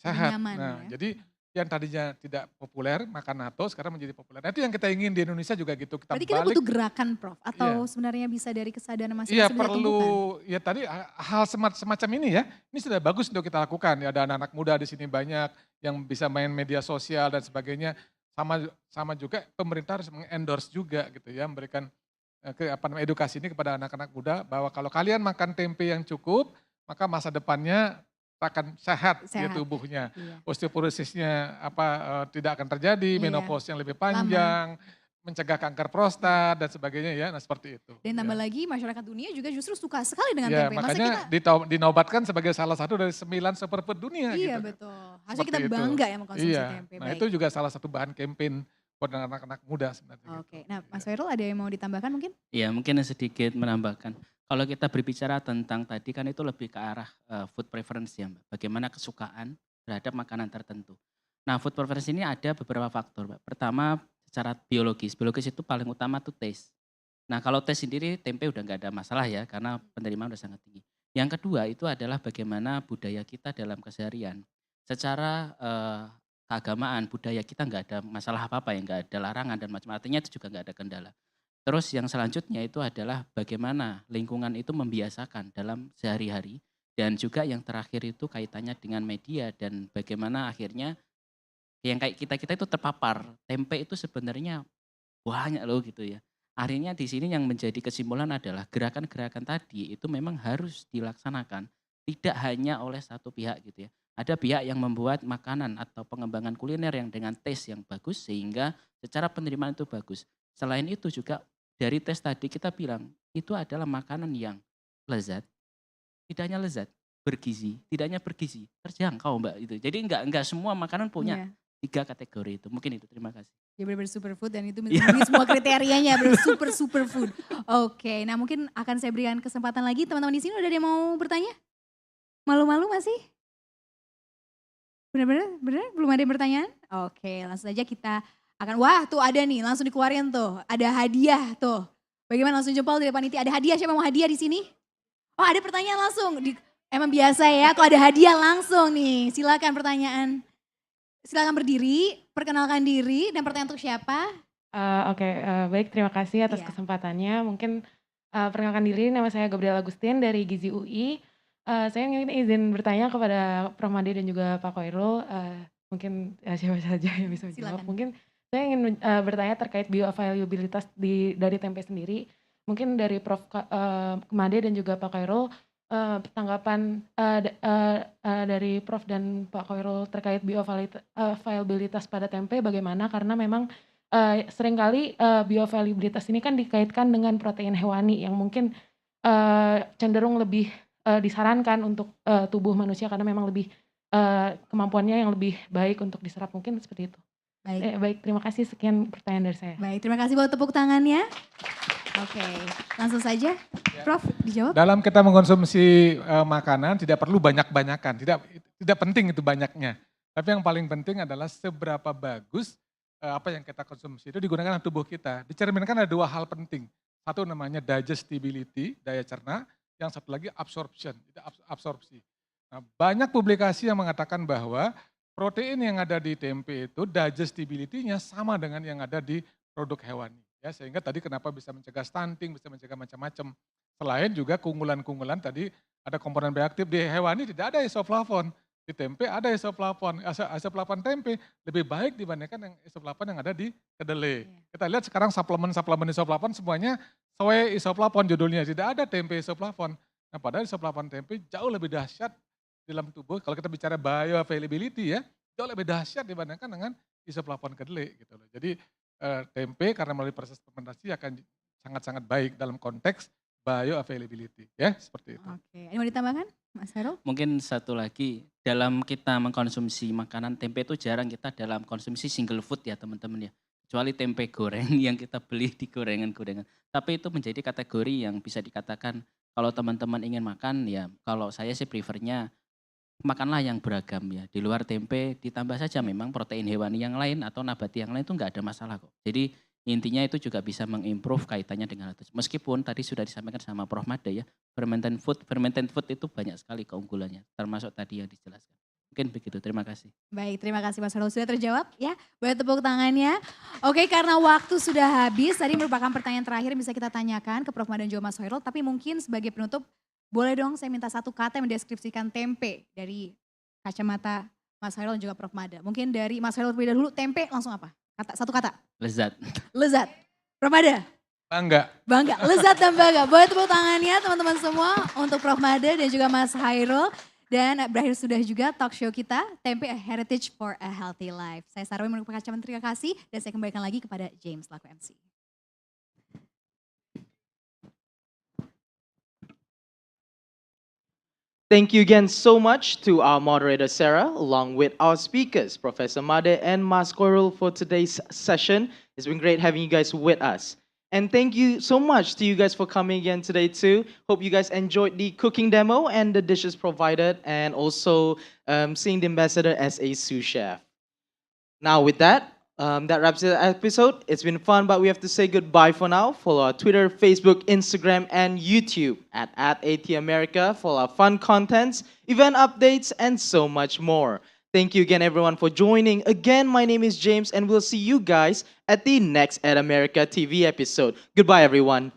I: sehat.
B: Nyaman,
I: nah
B: ya.
I: jadi yang tadinya tidak populer makan natto sekarang menjadi populer. Nah, itu yang kita ingin di Indonesia juga gitu.
B: Berarti kita butuh gerakan Prof, atau sebenarnya bisa dari kesadaran masyarakat?
I: Iya perlu, ya tadi hal semacam ini ya, ini sudah bagus untuk kita lakukan. Ya, ada anak-anak muda di sini banyak yang bisa main media sosial dan sebagainya. Sama juga pemerintah harus mengendorse juga gitu ya, memberikan edukasi ini kepada anak-anak muda bahwa kalau kalian makan tempe yang cukup, maka masa depannya akan sehat ya tubuhnya. Osteoporosisnya tidak akan terjadi, menopause yang lebih panjang, mencegah kanker prostat dan sebagainya ya, nah seperti itu.
B: Dan tambah lagi masyarakat dunia juga justru suka sekali dengan tempe.
I: Makanya dinobatkan sebagai salah satu dari 9 superfood dunia.
B: Iya
I: gitu.
B: Betul, harusnya kita bangga ya mengkonsumsi tempe.
I: Nah itu juga salah satu bahan campaign buat anak-anak muda sebenarnya.
B: Oke, nah Mas Hairul ada yang mau ditambahkan mungkin?
N: Iya mungkin sedikit menambahkan. Kalau kita berbicara tentang tadi kan itu lebih ke arah food preference ya Mbak. Bagaimana kesukaan terhadap makanan tertentu. Nah food preference ini ada beberapa faktor Mbak. Pertama secara biologis. Biologis itu paling utama tuh taste. Nah kalau taste sendiri tempe udah nggak ada masalah ya karena penerimaan udah sangat tinggi. Yang kedua itu adalah bagaimana budaya kita dalam keseharian. Secara keagamaan, budaya kita nggak ada masalah apa-apa ya, nggak ada larangan dan macam artinya itu juga nggak ada kendala. Terus yang selanjutnya itu adalah bagaimana lingkungan itu membiasakan dalam sehari-hari dan juga yang terakhir itu kaitannya dengan media dan bagaimana akhirnya yang kayak kita-kita itu terpapar. Tempe itu sebenarnya banyak loh gitu ya. Akhirnya di sini yang menjadi kesimpulan adalah gerakan-gerakan tadi itu memang harus dilaksanakan tidak hanya oleh satu pihak gitu ya. Ada pihak yang membuat makanan atau pengembangan kuliner yang dengan taste yang bagus sehingga secara penerimaan itu bagus. Selain itu juga dari tes tadi kita bilang itu adalah makanan yang lezat, tidak hanya lezat, bergizi, tidak hanya bergizi, terjangkau Mbak itu. Jadi enggak semua makanan punya 3 kategori itu. Mungkin itu, terima kasih.
B: Ya benar-benar superfood dan itu memenuhi semua kriterianya, benar superfood. Oke, nah mungkin akan saya berikan kesempatan lagi teman-teman di sini udah ada yang mau bertanya? Malu-malu masih? Benar-benar belum ada yang bertanyaan? Oke, langsung saja kita akan, wah tuh ada nih, langsung dikeluarin tuh, ada hadiah tuh. Bagaimana langsung jempol dari panitia, ada hadiah, siapa mau hadiah di sini? Oh ada pertanyaan langsung, emang biasa ya, kok ada hadiah langsung nih, silakan pertanyaan. Silakan berdiri, perkenalkan diri dan pertanyaan untuk siapa?
O: Baik, terima kasih atas kesempatannya. Mungkin perkenalkan diri, nama saya Gabriel Agustin dari Gizi UI. Saya ingin izin bertanya kepada Prof. Made dan juga Pak Koirul, mungkin siapa saja yang bisa menjawab.
B: Silakan.
O: Mungkin saya ingin bertanya terkait bioavailabilitas dari tempe sendiri. Mungkin dari Prof. Made dan juga Pak Koirul, tanggapan dari Prof dan Pak Koirul terkait bioavailabilitas pada tempe bagaimana? Karena memang seringkali bioavailabilitas ini kan dikaitkan dengan protein hewani yang mungkin cenderung lebih disarankan untuk tubuh manusia karena memang lebih kemampuannya yang lebih baik untuk diserap, mungkin seperti itu. Baik, terima kasih, sekian pertanyaan dari saya.
B: Baik, terima kasih buat tepuk tangannya. Oke, langsung saja Prof dijawab.
I: Dalam kita mengkonsumsi makanan tidak perlu banyak-banyakan, tidak penting itu banyaknya. Tapi yang paling penting adalah seberapa bagus apa yang kita konsumsi itu digunakan dalam tubuh kita. Dicerminkan ada 2 hal penting. Satu namanya digestibility, daya cerna. Yang satu lagi absorpsi. Nah, banyak publikasi yang mengatakan bahwa protein yang ada di tempe itu digestibility-nya sama dengan yang ada di produk hewani. Ya, sehingga tadi kenapa bisa mencegah stunting, bisa mencegah macam-macam. Selain juga keunggulan-keunggulan tadi ada komponen bioaktif di hewani tidak ada isoflavon. Di tempe ada isoflavon. Isoflavon tempe lebih baik dibandingkan yang isoflavon yang ada di kedelai. Kita lihat sekarang suplemen isoflavon semuanya soy isoflavon judulnya. Tidak ada tempe isoflavon. Nah padahal isoflavon tempe jauh lebih dahsyat di dalam tubuh. Kalau kita bicara bioavailability ya, jauh lebih dahsyat dibandingkan dengan isoflavon kedelai gitu loh. Jadi tempe karena melalui proses fermentasi akan sangat-sangat baik dalam konteks bioavailability ya, seperti itu.
B: Oke, ini mau ditambahkan Mas Hairul?
N: Mungkin satu lagi, dalam kita mengkonsumsi makanan tempe itu jarang kita dalam konsumsi single food ya teman-teman ya. Kecuali tempe goreng yang kita beli di gorengan-gorengan. Tapi itu menjadi kategori yang bisa dikatakan kalau teman-teman ingin makan ya, kalau saya sih prefernya makanlah yang beragam ya. Di luar tempe ditambah saja memang protein hewani yang lain atau nabati yang lain itu enggak ada masalah kok. Jadi intinya itu juga bisa mengimprove kaitannya dengan itu. Meskipun tadi sudah disampaikan sama Prof. Made ya, fermented food itu banyak sekali keunggulannya, termasuk tadi yang dijelaskan. Mungkin begitu, terima kasih.
B: Baik, terima kasih Mas Hairul sudah terjawab ya. Boleh tepuk tangannya. Oke, karena waktu sudah habis, tadi merupakan pertanyaan terakhir yang bisa kita tanyakan ke Prof. Made dan juga Mas Hairul, tapi mungkin sebagai penutup, boleh dong saya minta satu kata yang mendeskripsikan tempe dari kacamata Mas Hairul dan juga Prof. Made. Mungkin dari Mas Hairul terlebih dahulu, tempe langsung apa? Satu kata.
N: Lezat.
B: Lezat. Prof. Made?
I: Bangga.
B: Bangga, lezat dan bangga. Boleh tepuk tangannya teman-teman semua untuk Prof. Made dan juga Mas Hairul. Dan berakhir sudah juga talk show kita, Tempe A Heritage for a Healthy Life. Saya Sarwi mengucapkan terima kasih dan saya kembalikan lagi kepada James laku MC.
A: Thank you again so much to our moderator Sarah, along with our speakers, Professor Made and Mas Koirul, for today's session. It's been great having you guys with us. And thank you so much to you guys for coming again today too. Hope you guys enjoyed the cooking demo and the dishes provided, and also seeing the ambassador as a sous chef. Now with that, that wraps the episode. It's been fun, but we have to say goodbye for now. Follow our Twitter, Facebook, Instagram, and YouTube at @ATAmerica for our fun contents, event updates, and so much more. Thank you again, everyone, for joining. Again, my name is James, and we'll see you guys at the next At America TV episode. Goodbye, everyone.